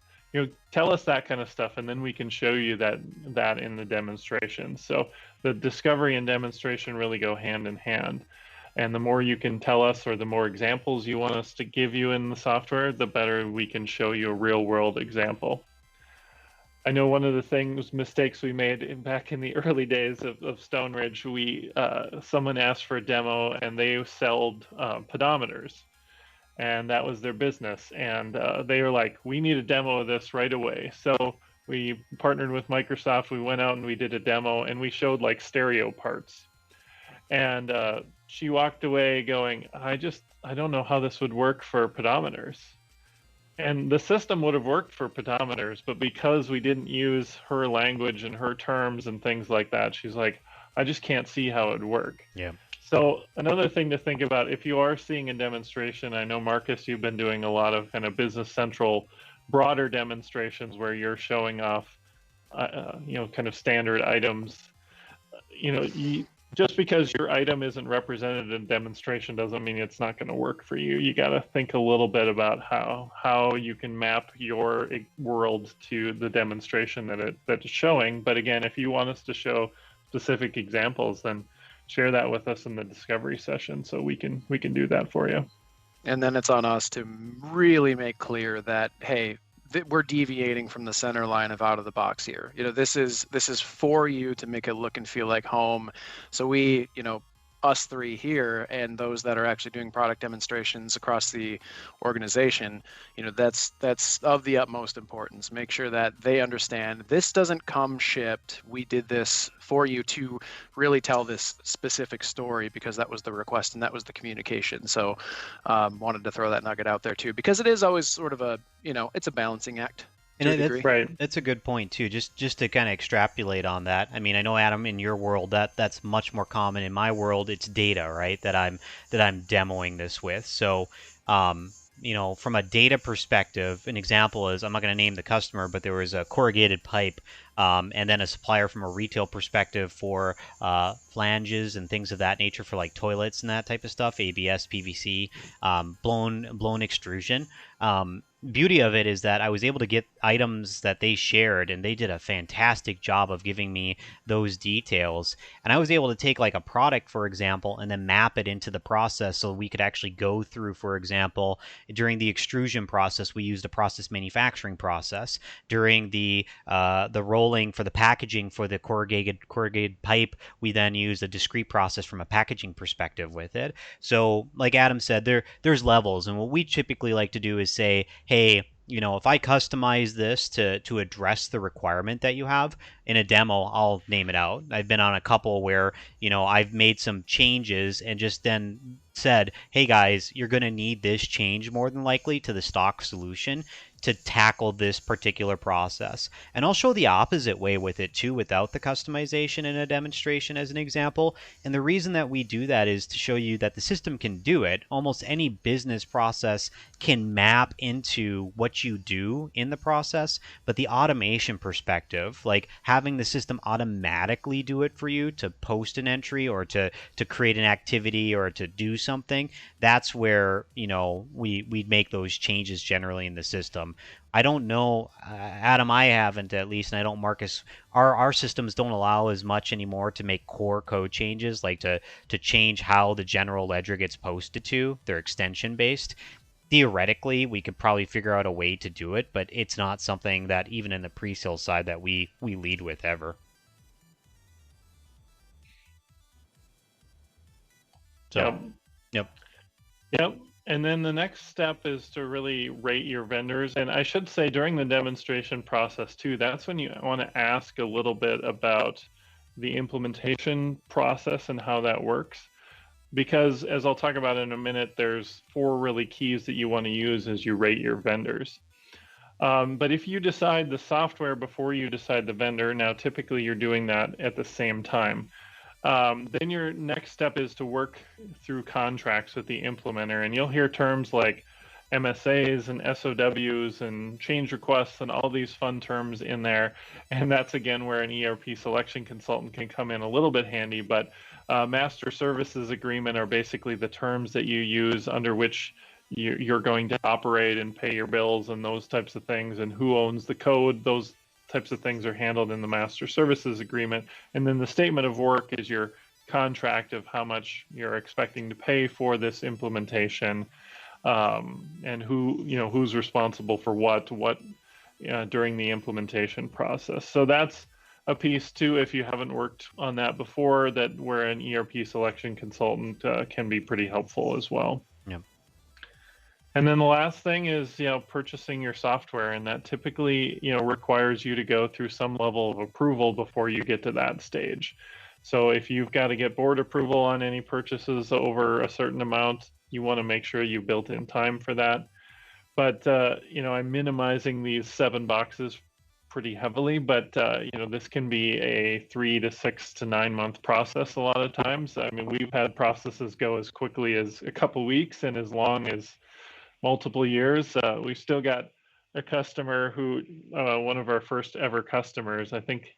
Tell us that kind of stuff, and then we can show you that in the demonstration. So the discovery and demonstration really go hand in hand. And the more you can tell us, or the more examples you want us to give you in the software, the better we can show you a real world example. I know one of the mistakes we made back in the early days of Stone Ridge, someone asked for a demo and they sold pedometers. And that was their business. And they were like, we need a demo of this right away. So we partnered with Microsoft. We went out and we did a demo, and we showed like stereo parts. And she walked away going, I don't know how this would work for pedometers. And the system would have worked for pedometers, but because we didn't use her language and her terms and things like that, she's like, I just can't see how it would work. Yeah. So another thing to think about, if you are seeing a demonstration, I know, Marcus, you've been doing a lot of kind of Business Central broader demonstrations where you're showing off, kind of standard items. Just because your item isn't represented in demonstration doesn't mean it's not going to work for you. You got to think a little bit about how you can map your world to the demonstration that it's showing. But again, if you want us to show specific examples, then share that with us in the discovery session so we can do that for you. And then it's on us to really make clear that, hey, we're deviating from the center line of out of the box here. This is for you to make it look and feel like home. So we, us three here and those that are actually doing product demonstrations across the organization, that's of the utmost importance. Make sure that they understand this doesn't come shipped. We did this for you to really tell this specific story because that was the request and that was the communication. So wanted to throw that nugget out there too, because it is always sort of a, it's a balancing act. And right. That's a good point too. Just to kind of extrapolate on that. I mean, I know, Adam, in your world that's much more common. In my world, it's data, right? That I'm demoing this with. So, from a data perspective, an example is, I'm not going to name the customer, but there was a corrugated pipe, and then a supplier from a retail perspective for flanges and things of that nature for like toilets and that type of stuff, ABS, PVC, blown extrusion. beauty of it is that I was able to get items that they shared, and they did a fantastic job of giving me those details. And I was able to take like a product, for example, and then map it into the process so we could actually go through, for example, during the extrusion process, we used a process manufacturing process. During the rolling for the packaging for the corrugated pipe, we then used a discrete process from a packaging perspective with it. So, like Adam said, there's levels, and what we typically like to do is say, hey, if I customize this to address the requirement that you have in a demo, I'll name it out. I've been on a couple where I've made some changes and just then said, hey guys, you're going to need this change more than likely to the stock solution to tackle this particular process. And I'll show the opposite way with it too, without the customization in a demonstration as an example. And the reason that we do that is to show you that the system can do it. Almost any business process can map into what you do in the process, but the automation perspective, like having the system automatically do it for you to post an entry or to create an activity or to do something, that's where we make those changes generally in the system. I don't know, Adam, I haven't at least, and I don't, Marcus. Our systems don't allow as much anymore to make core code changes, like to change how the general ledger gets posted to. They're extension based. Theoretically, we could probably figure out a way to do it, but it's not something that even in the pre-sale side that we lead with ever. So, yep. Yep. And then the next step is to really rate your vendors. And I should say during the demonstration process too, that's when you want to ask a little bit about the implementation process and how that works. Because as I'll talk about in a minute, there's 4 really keys that you want to use as you rate your vendors. But if you decide the software before you decide the vendor, now typically you're doing that at the same time. Then your next step is to work through contracts with the implementer, and you'll hear terms like MSAs and SOWs and change requests and all these fun terms in there. And that's again where an ERP selection consultant can come in a little bit handy. But master services agreement are basically the terms that you use under which you're going to operate and pay your bills and those types of things, and who owns the code. Those types of things are handled in the master services agreement. And then the statement of work is your contract of how much you're expecting to pay for this implementation, and who's responsible for what during the implementation process. So that's a piece too, if you haven't worked on that before, that where an ERP selection consultant can be pretty helpful as well. Yep. And then the last thing is, purchasing your software, and that typically, requires you to go through some level of approval before you get to that stage. So if you've got to get board approval on any purchases over a certain amount, you want to make sure you built in time for that. But, I'm minimizing these 7 boxes pretty heavily, but, this can be a 3 to 6 to 9 month process a lot of times. I mean, we've had processes go as quickly as a couple weeks and as long as multiple years. We've still got a customer who, one of our first ever customers, I think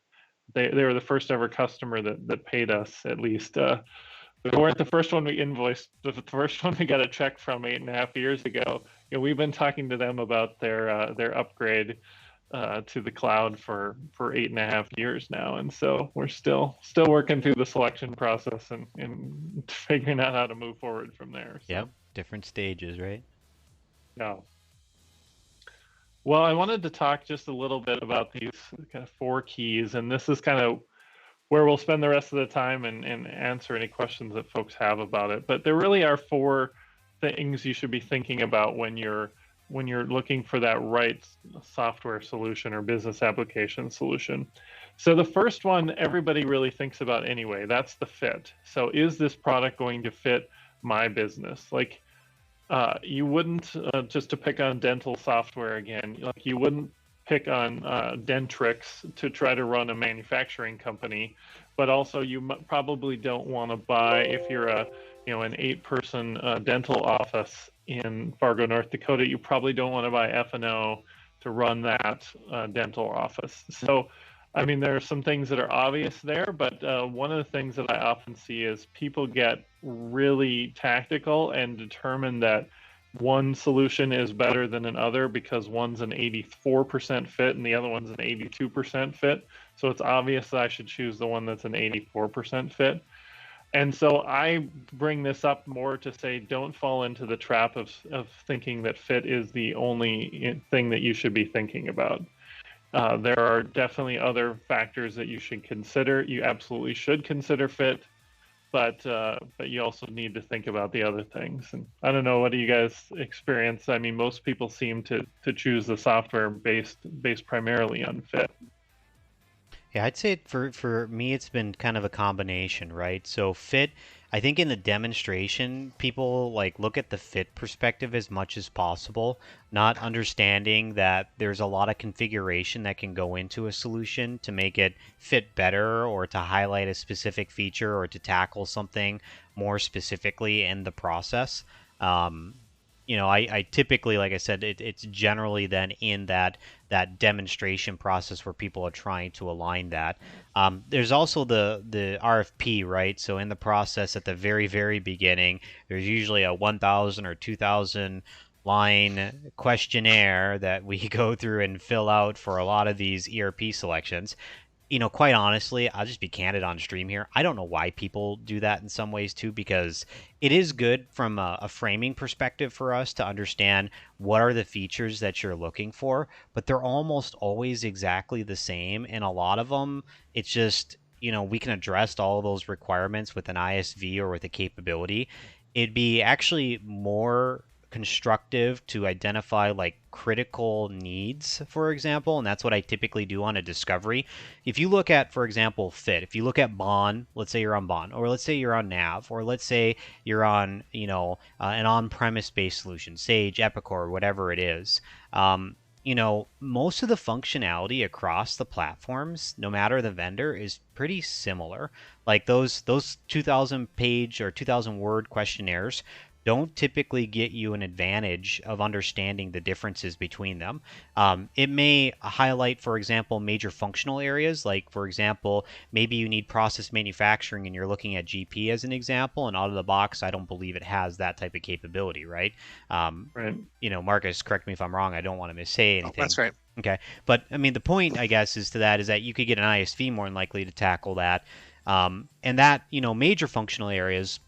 they were the first ever customer that paid us, at least. They weren't the first one we invoiced, but the first one we got a check from 8.5 years ago. We've been talking to them about their upgrade to the cloud for 8.5 years now, and so we're still working through the selection process and figuring out how to move forward from there. So. Yep, different stages, right? No. Well, I wanted to talk just a little bit about these kind of 4 keys, and this is kind of where we'll spend the rest of the time and answer any questions that folks have about it. But there really are 4 things you should be thinking about when you're looking for that right software solution or business application solution. So the first one everybody really thinks about anyway, that's the fit. So is this product going to fit my business? Like, you wouldn't, just to pick on dental software again, like you wouldn't pick on Dentrix to try to run a manufacturing company, but also you probably don't want to buy, if you're an 8-person dental office in Fargo, North Dakota, you probably don't want to buy F&O to run that dental office. So, I mean, there are some things that are obvious there, but one of the things that I often see is people get really tactical and determine that one solution is better than another because one's an 84% fit and the other one's an 82% fit. So it's obvious that I should choose the one that's an 84% fit. And so I bring this up more to say, don't fall into the trap of thinking that fit is the only thing that you should be thinking about. There are definitely other factors that you should consider. You absolutely should consider fit, but you also need to think about the other things. And I don't know, what do you guys experience? I mean, most people seem to choose the software based primarily on fit. Yeah, I'd say for me, it's been kind of a combination, right? So fit, I think in the demonstration, people like look at the fit perspective as much as possible, not understanding that there's a lot of configuration that can go into a solution to make it fit better or to highlight a specific feature or to tackle something more specifically in the process. Um, I typically, like I said, it's generally then in that demonstration process where people are trying to align that. There's also the RFP, right? So in the process at the very, very beginning, there's usually a 1,000 or 2,000 line questionnaire that we go through and fill out for a lot of these ERP selections. Quite honestly, I'll just be candid on stream here. I don't know why people do that in some ways too, because it is good from a framing perspective for us to understand what are the features that you're looking for, but they're almost always exactly the same. And a lot of them, it's just, we can address all of those requirements with an ISV or with a capability. It'd be actually more constructive to identify like critical needs, for example, and that's what I typically do on a discovery. If you look at, for example, fit, if you look at Bond, let's say you're on Bond, or let's say you're on Nav, or let's say you're on, an on-premise based solution, Sage, Epicor, whatever it is. Most of the functionality across the platforms, no matter the vendor, is pretty similar. Like those 2,000 page or 2,000 word questionnaires don't typically get you an advantage of understanding the differences between them. It may highlight, for example, major functional areas. Like, for example, maybe you need process manufacturing and you're looking at GP as an example, and out of the box, I don't believe it has that type of capability, right? Right. Marcus, correct me if I'm wrong. I don't want to missay anything. Oh, that's right. Okay. But, I mean, the point, I guess, is that you could get an ISV more than likely to tackle that. And that, major functional areas,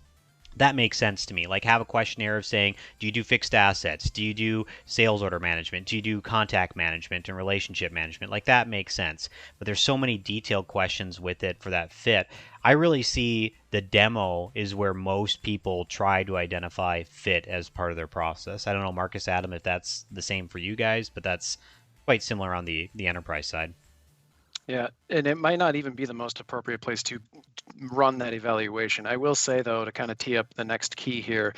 that makes sense to me. Like, have a questionnaire of saying, do you do fixed assets? Do you do sales order management? Do you do contact management and relationship management? Like, that makes sense. But there's so many detailed questions with it for that fit. I really see the demo is where most people try to identify fit as part of their process. I don't know, Marcus, Adam, if that's the same for you guys, but that's quite similar on the enterprise side. Yeah, and it might not even be the most appropriate place to run that evaluation. I will say, though, to kind of tee up the next key here,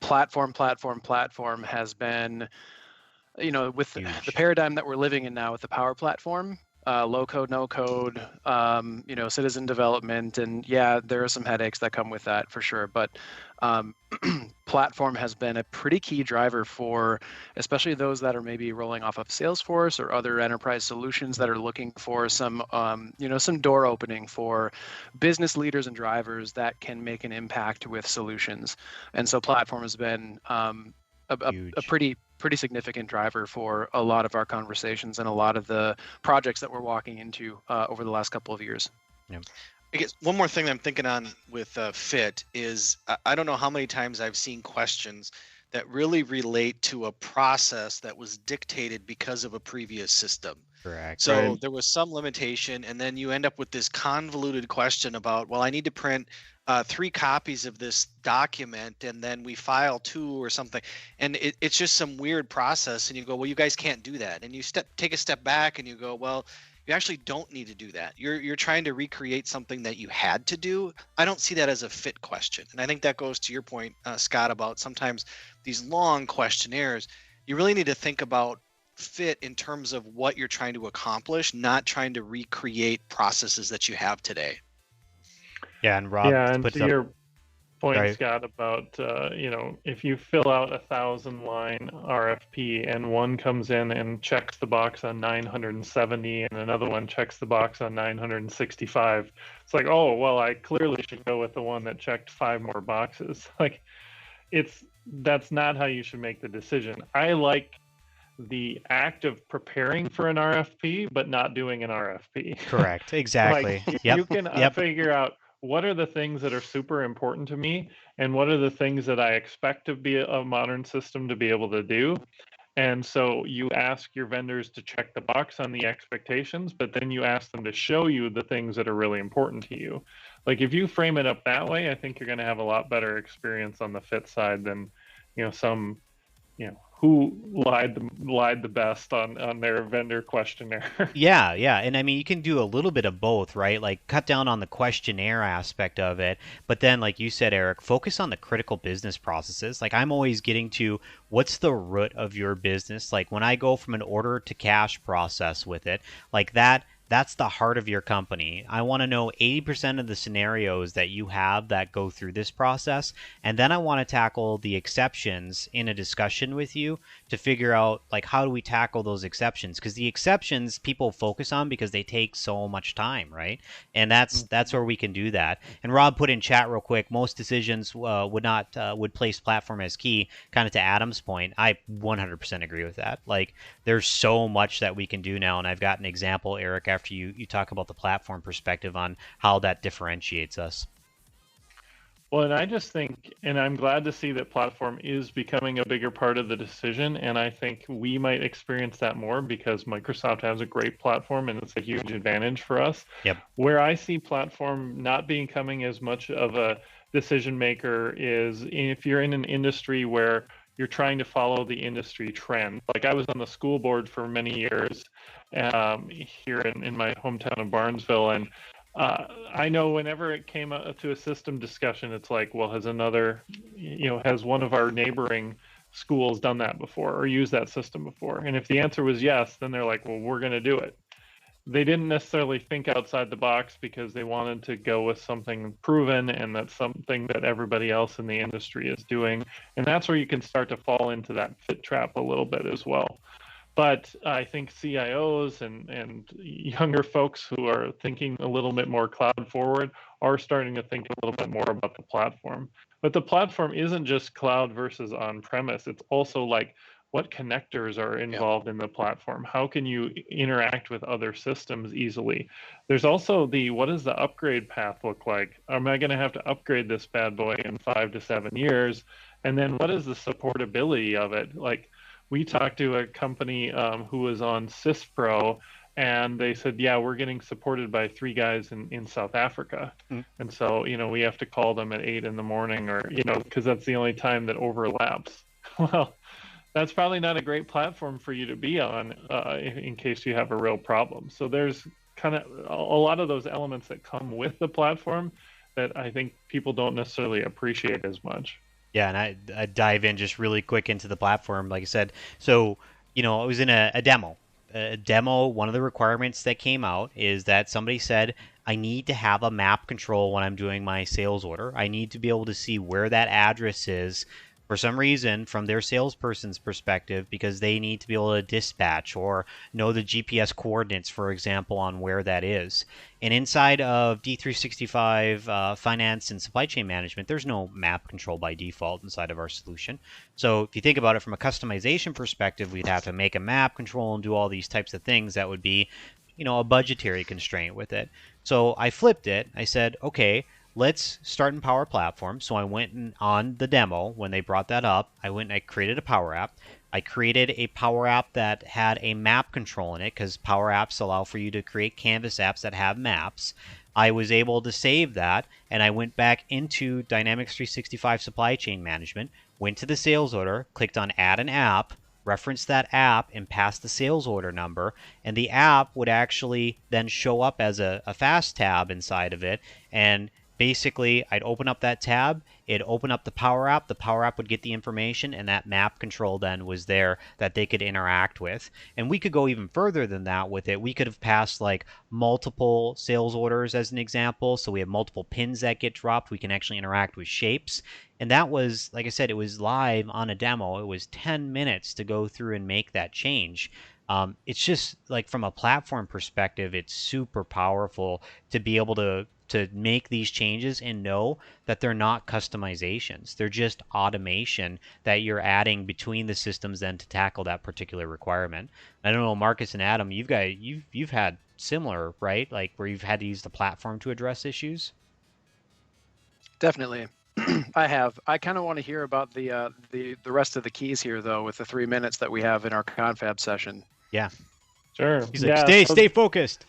platform has been, with Huge. the paradigm that we're living in now with the Power Platform, low code, no code, citizen development, and yeah, there are some headaches that come with that for sure. But platform has been a pretty key driver for, especially those that are maybe rolling off of Salesforce or other enterprise solutions that are looking for some, some door opening for business leaders and drivers that can make an impact with solutions. And so platform has been a pretty significant driver for a lot of our conversations and a lot of the projects that we're walking into over the last couple of years. Yeah. I guess one more thing that I'm thinking on with fit is I don't know how many times I've seen questions that really relate to a process that was dictated because of a previous system. Correct. So Right. there was some limitation, and then you end up with this convoluted question about, well, I need to print 3 copies of this document, and then we file 2 or something, and it's just some weird process. And you go, well, you guys can't do that. And you take a step back, and you go, well, you actually don't need to do that. You're trying to recreate something that you had to do. I don't see that as a fit question, and I think that goes to your point, Scott, about sometimes these long questionnaires. You really need to think about fit in terms of what you're trying to accomplish, not trying to recreate processes that you have today. Yeah, and Rob, Yeah, and to your point, Right. Scott, about if you fill out 1,000-line RFP and one comes in and checks the box on 970 and another one checks the box on 965, it's like, oh well, I clearly should go with the one that checked 5 more boxes. Like, it's that's not how you should make the decision. I like the act of preparing for an RFP, but not doing an RFP. Correct. Like Exactly. Yep. you can Yep. figure out what are the things that are super important to me and what are the things that I expect to be a modern system to be able to do. And so you ask your vendors to check the box on the expectations, but then you ask them to show you the things that are really important to you. Like if you frame it up that way, I think you're going to have a lot better experience on the fit side than, some, who lied the best on their vendor questionnaire. Yeah, yeah. And I mean, you can do a little bit of both, right? Like cut down on the questionnaire aspect of it, but then, like you said, Eric, focus on the critical business processes. Like I'm always getting to what's the root of your business. Like when I go from an order to cash process with it, like that's the heart of your company. I want to know 80% of the scenarios that you have that go through this process. And then I want to tackle the exceptions in a discussion with you to figure out like how do we tackle those exceptions, because the exceptions people focus on because they take so much time, right? And that's where we can do that. And Rob put in chat real quick, most decisions would place platform as key. Kind of to Adam's point, I 100% agree with that. Like there's so much that we can do now, and I've got an example, Eric, after you talk about the platform perspective on how that differentiates us. Well, and I just think, and I'm glad to see that platform is becoming a bigger part of the decision. And I think we might experience that more because Microsoft has a great platform and it's a huge advantage for us. Yep. Where I see platform not becoming as much of a decision maker is if you're in an industry where you're trying to follow the industry trend. Like I was on the school board for many years here in my hometown of Barnesville, and I know whenever it came to a system discussion, it's like, well, has one of our neighboring schools done that before or used that system before? And if the answer was yes, then they're like, well, we're going to do it. They didn't necessarily think outside the box because they wanted to go with something proven and that's something that everybody else in the industry is doing. And that's where you can start to fall into that fit trap a little bit as well. But I think CIOs and younger folks who are thinking a little bit more cloud forward are starting to think a little bit more about the platform. But the platform isn't just cloud versus on-premise. It's also like what connectors are involved in the platform. How can you interact with other systems easily? There's also what does the upgrade path look like? Am I going to have to upgrade this bad boy in 5 to 7 years? And then what is the supportability of it? Like, we talked to a company who was on CISPRO, and they said, yeah, we're getting supported by 3 guys in South Africa. And so, we have to call them at 8 in the morning or, because that's the only time that overlaps. Well, that's probably not a great platform for you to be on in case you have a real problem. So there's kind of a lot of those elements that come with the platform that I think people don't necessarily appreciate as much. Yeah, and I dive in just really quick into the platform, like I said. So, I was in a demo. A demo, one of the requirements that came out is that somebody said, I need to have a map control when I'm doing my sales order. I need to be able to see where that address is for some reason from their salesperson's perspective, because they need to be able to dispatch or know the GPS coordinates, for example, on where that is. And inside of D365 finance and supply chain management, there's no map control by default inside of our solution. So if you think about it from a customization perspective, we'd have to make a map control and do all these types of things that would be, a budgetary constraint with it. So I flipped it. I said, okay, let's start in Power Platform. So I went on the demo when they brought that up. I went and I created a Power App. I created a Power App that had a map control in it because Power Apps allow for you to create Canvas apps that have maps. I was able to save that, and I went back into Dynamics 365 Supply Chain Management, went to the sales order, clicked on Add an App, reference that app, and pass the sales order number, and the app would actually then show up as a fast tab inside of it. And basically, I'd open up that tab, it'd open up the Power App would get the information, and that map control then was there that they could interact with. And we could go even further than that with it. We could have passed like multiple sales orders as an example. So we have multiple pins that get dropped. We can actually interact with shapes. And that was, like I said, it was live on a demo. It was 10 minutes to go through and make that change. It's just like from a platform perspective, it's super powerful to be able to to make these changes and know that they're not customizations. They're just automation that you're adding between the systems then to tackle that particular requirement. I don't know, Marcus and Adam, you've had similar, right? Like where you've had to use the platform to address issues? Definitely. I have. I kind of want to hear about the rest of the keys here, though, with the 3 minutes that we have in our confab session. Yeah. Sure. He's like, stay focused.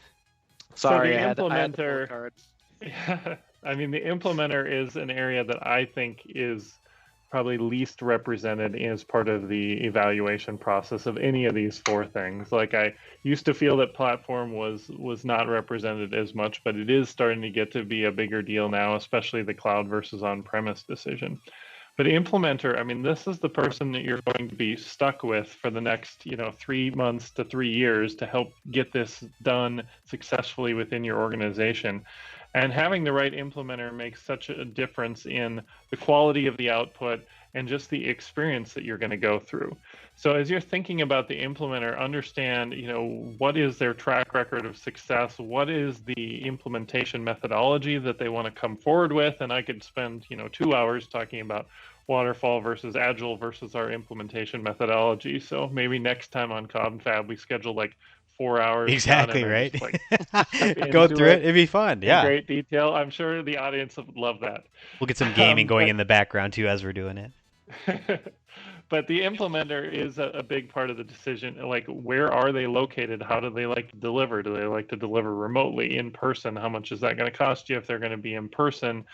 Sorry, so I had the implementer. card. Yeah, I mean, the implementer is an area that I think is probably least represented as part of the evaluation process of any of these four things. Like I used to feel that platform was not represented as much, but it is starting to get to be a bigger deal now, especially the cloud versus on-premise decision. But implementer, I mean, this is the person that you're going to be stuck with for the next, 3 months to 3 years to help get this done successfully within your organization. And having the right implementer makes such a difference in the quality of the output and just the experience that you're going to go through. So as you're thinking about the implementer, understand, what is their track record of success? What is the implementation methodology that they want to come forward with? And I could spend, 2 hours talking about waterfall versus agile versus our implementation methodology. So maybe next time on Confab, we schedule like 4 hours. Exactly, right? Just, go through it. It'd be fun. Yeah. In great detail. I'm sure the audience would love that. We'll get some gaming going in the background too as we're doing it. But the implementer is a big part of the decision. Like, where are they located? How do they like to deliver? Do they like to deliver remotely, in person? How much is that going to cost you if they're going to be in person?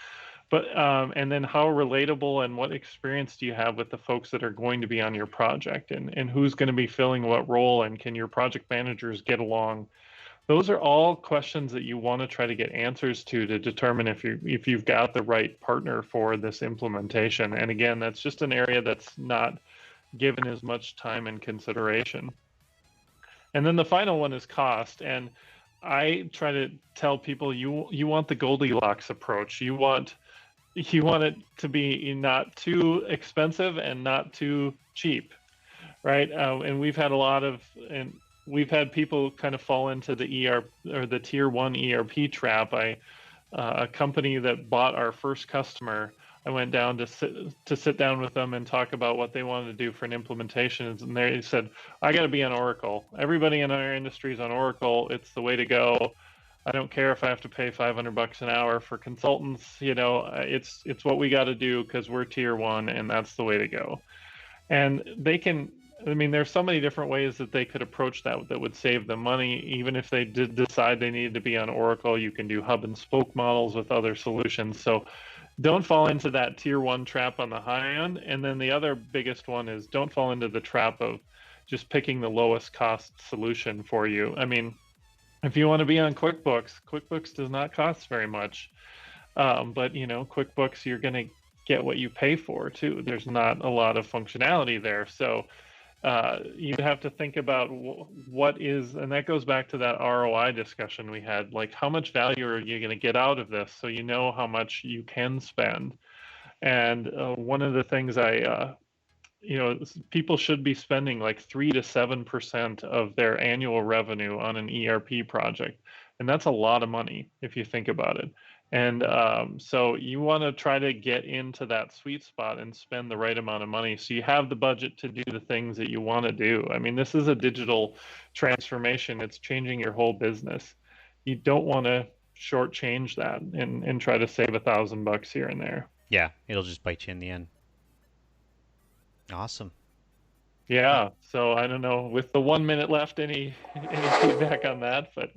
But and then how relatable and what experience do you have with the folks that are going to be on your project, and who's going to be filling what role, and can your project managers get along? Those are all questions that you want to try to get answers to determine if you've got the right partner for this implementation. And again, that's just an area that's not given as much time and consideration. And then the final one is cost. And I try to tell people you want the Goldilocks approach. You want it to be not too expensive and not too cheap, right? And we've had people kind of fall into the ERP or the tier 1 ERP trap. A company that bought our first customer, I went down to sit down with them and talk about what they wanted to do for an implementation. And they said, I got to be on Oracle. Everybody in our industry is on Oracle. It's the way to go. I don't care if I have to pay $500 an hour for consultants. It's what we got to do because we're tier 1 and that's the way to go. And there's so many different ways that they could approach that would save them money. Even if they did decide they needed to be on Oracle, you can do hub and spoke models with other solutions. So don't fall into that tier 1 trap on the high end. And then the other biggest one is don't fall into the trap of just picking the lowest cost solution for you. I mean, if you want to be on QuickBooks does not cost very much. But QuickBooks, you're going to get what you pay for too. There's not a lot of functionality there. So you have to think about what is, and that goes back to that ROI discussion we had, like how much value are you going to get out of this, so you know how much you can spend. And one of the things people should be spending like 3 to 7% of their annual revenue on an ERP project, and that's a lot of money if you think about it. And so you want to try to get into that sweet spot and spend the right amount of money so you have the budget to do the things that you want to do. I mean, this is a digital transformation. It's changing your whole business. You don't want to shortchange that and try to save $1,000 here and there. Yeah, it'll just bite you in the end. Awesome. Yeah, so I don't know, with the 1 minute left, any feedback on that? But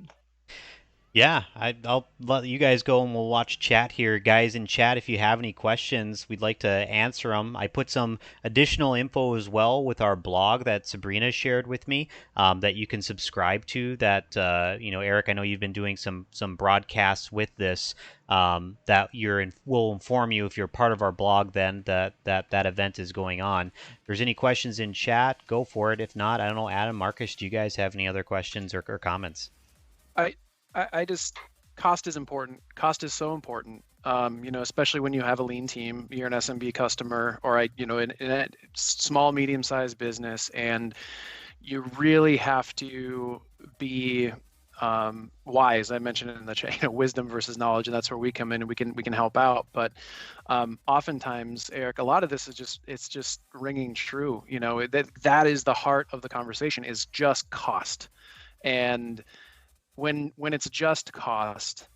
yeah, I'll let you guys go and we'll watch chat here. Guys in chat, if you have any questions, we'd like to answer them. I put some additional info as well with our blog that Sabrina shared with me that you can subscribe to. That, Eric, I know you've been doing some broadcasts with this that will inform you if you're part of our blog then that event is going on. If there's any questions in chat, go for it. If not, I don't know, Adam, Marcus, do you guys have any other questions or comments? I just, cost is important. Cost is so important. Especially when you have a lean team, you're an SMB customer, or in a small, medium-sized business, and you really have to be wise. I mentioned it in the wisdom versus knowledge, and that's where we come in and we can help out. But oftentimes, Eric, a lot of this is just ringing true. That is the heart of the conversation, is just cost. And when it's just cost,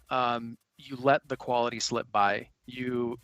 you let the quality slip by. You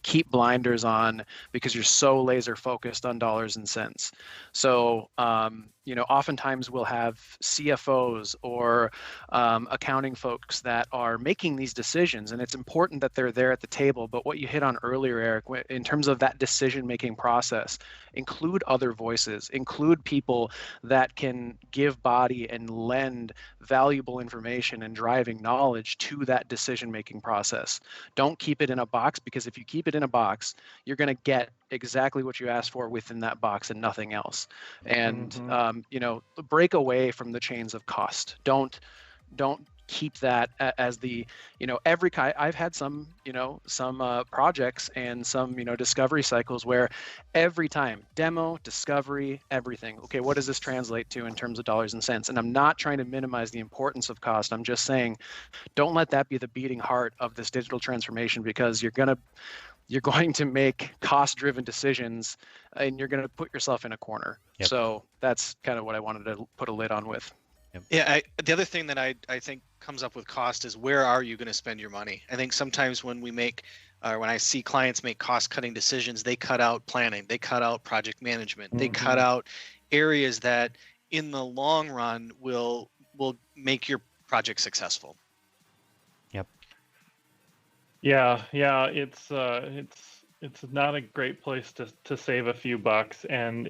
keep blinders on because you're so laser focused on dollars and cents. So oftentimes we'll have CFOs or accounting folks that are making these decisions, and it's important that they're there at the table. But what you hit on earlier, Eric, in terms of that decision making process, include other voices, include people that can give body and lend valuable information and driving knowledge to that decision making process. Don't keep it in a box, because if you keep it in a box, you're going to get exactly what you asked for within that box and nothing else. And break away from the chains of cost. Don't keep that as the every kind. I've had some projects and some discovery cycles where every time demo, discovery, everything, okay, what does this translate to in terms of dollars and cents? And I'm not trying to minimize the importance of cost. I'm just saying, don't let that be the beating heart of this digital transformation, because you're going to make cost-driven decisions and you're going to put yourself in a corner. Yep. So that's kind of what I wanted to put a lid on with. Yep. Yeah, the other thing that I think comes up with cost is, where are you going to spend your money? I think sometimes when when I see clients make cost-cutting decisions, they cut out planning, they cut out project management, they cut out areas that in the long run will make your project successful. Yep. Yeah, it's not a great place to save a few bucks. And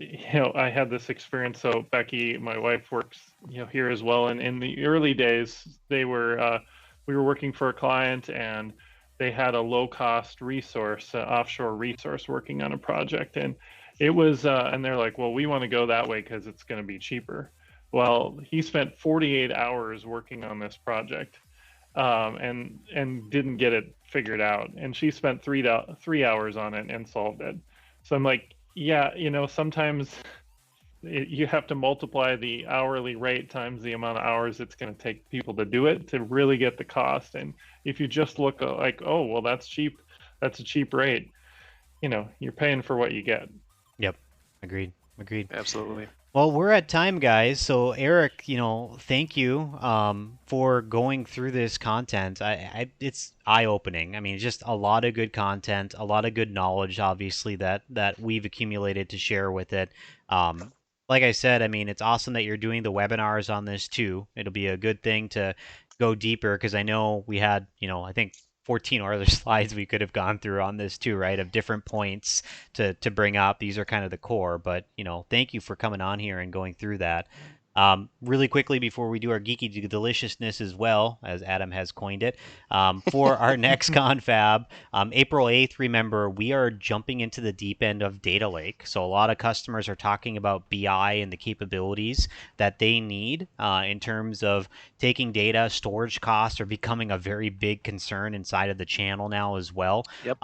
I had this experience. So Becky, my wife, works here as well. And in the early days, we were working for a client, and they had a low-cost resource, offshore resource, working on a project. And it was, and they're like, well, we want to go that way because it's going to be cheaper. Well, he spent 48 hours working on this project. And didn't get it figured out, and she spent 3 hours on it and solved it. So I'm like, yeah, sometimes you have to multiply the hourly rate times the amount of hours it's going to take people to do it to really get the cost. And if you just look like, oh, well, that's cheap, that's a cheap rate, you're paying for what you get. Yep. Agreed. Absolutely. Well, we're at time, guys. So, Eric, thank you for going through this content. It's eye-opening. I mean, just a lot of good content, a lot of good knowledge, obviously, that we've accumulated to share with it. Like I said, I mean, it's awesome that you're doing the webinars on this too. It'll be a good thing to go deeper, because I know we had, I think 14 or other slides we could have gone through on this too, right? Of different points to bring up. These are kind of the core, but thank you for coming on here and going through that. Really quickly before we do our geeky deliciousness as well, as Adam has coined it, for our next confab, April 8th, remember, we are jumping into the deep end of data lake. So a lot of customers are talking about BI and the capabilities that they need in terms of taking data. Storage costs are becoming a very big concern inside of the channel now as well. Yep.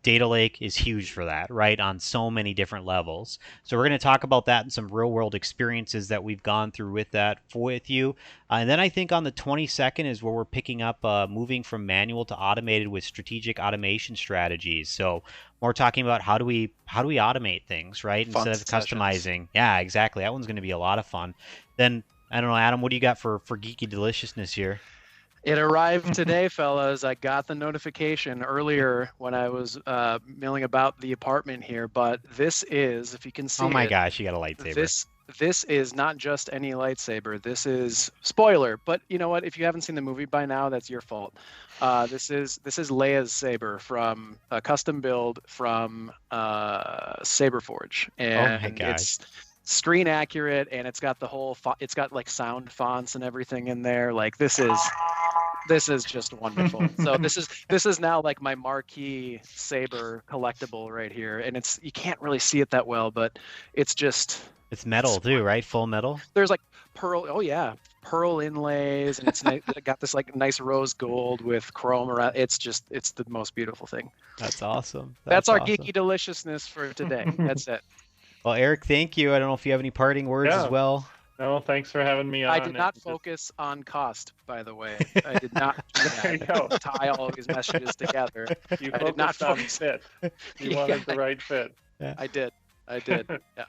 Data lake is huge for that, right? On so many different levels. So we're going to talk about that and some real world experiences that we've gone through with that with you. And then I think on the 22nd is where we're picking up moving from manual to automated with strategic automation strategies. So we're talking about how do we automate things, right? Fun Instead of customizing. Sessions. Yeah, exactly. That one's going to be a lot of fun. Then I don't know, Adam, what do you got for geeky deliciousness here? It arrived today, fellas. I got the notification earlier when I was milling about the apartment here, but this is, if you can see, oh my gosh, you got a lightsaber. This is not just any lightsaber. This is, spoiler, but you know what? If you haven't seen the movie by now, that's your fault. This is Leia's saber from a custom build from Saberforge, and it's screen accurate, and it's got the whole it's got like sound fonts and everything in there. Like this is just wonderful. So this is now like my marquee saber collectible right here, and you can't really see it that well, but it's metal too, right? Full metal. There's like pearl. Oh yeah, pearl inlays, and it's got this like nice rose gold with chrome around. It's the most beautiful thing. That's awesome. That's our awesome. Geeky deliciousness for today. That's it. Well, Eric, thank you. I don't know if you have any parting words as well. No, thanks for having me on. I did not and focus on cost, by the way. I did not do There you that. go. Tie all these messages together. You I did not focused on focus. fit. You Yeah, wanted the right fit. I did. Yeah.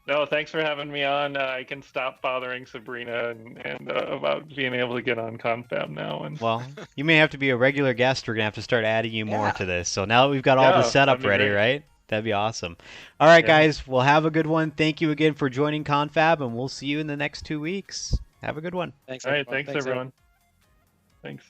No, thanks for having me on. I can stop bothering Sabrina and about being able to get on Confab now. And Well, you may have to be a regular guest. We're gonna have to start adding you more Yeah. to this. So now that we've got all the Yeah, setup that'd be ready, great. right? That'd be awesome. All right, Yeah. guys. Well, have a good one. Thank you again for joining Confab, and we'll see you in the next 2 weeks. Have a good one. Thanks, all right, everyone. thanks everyone. Thanks.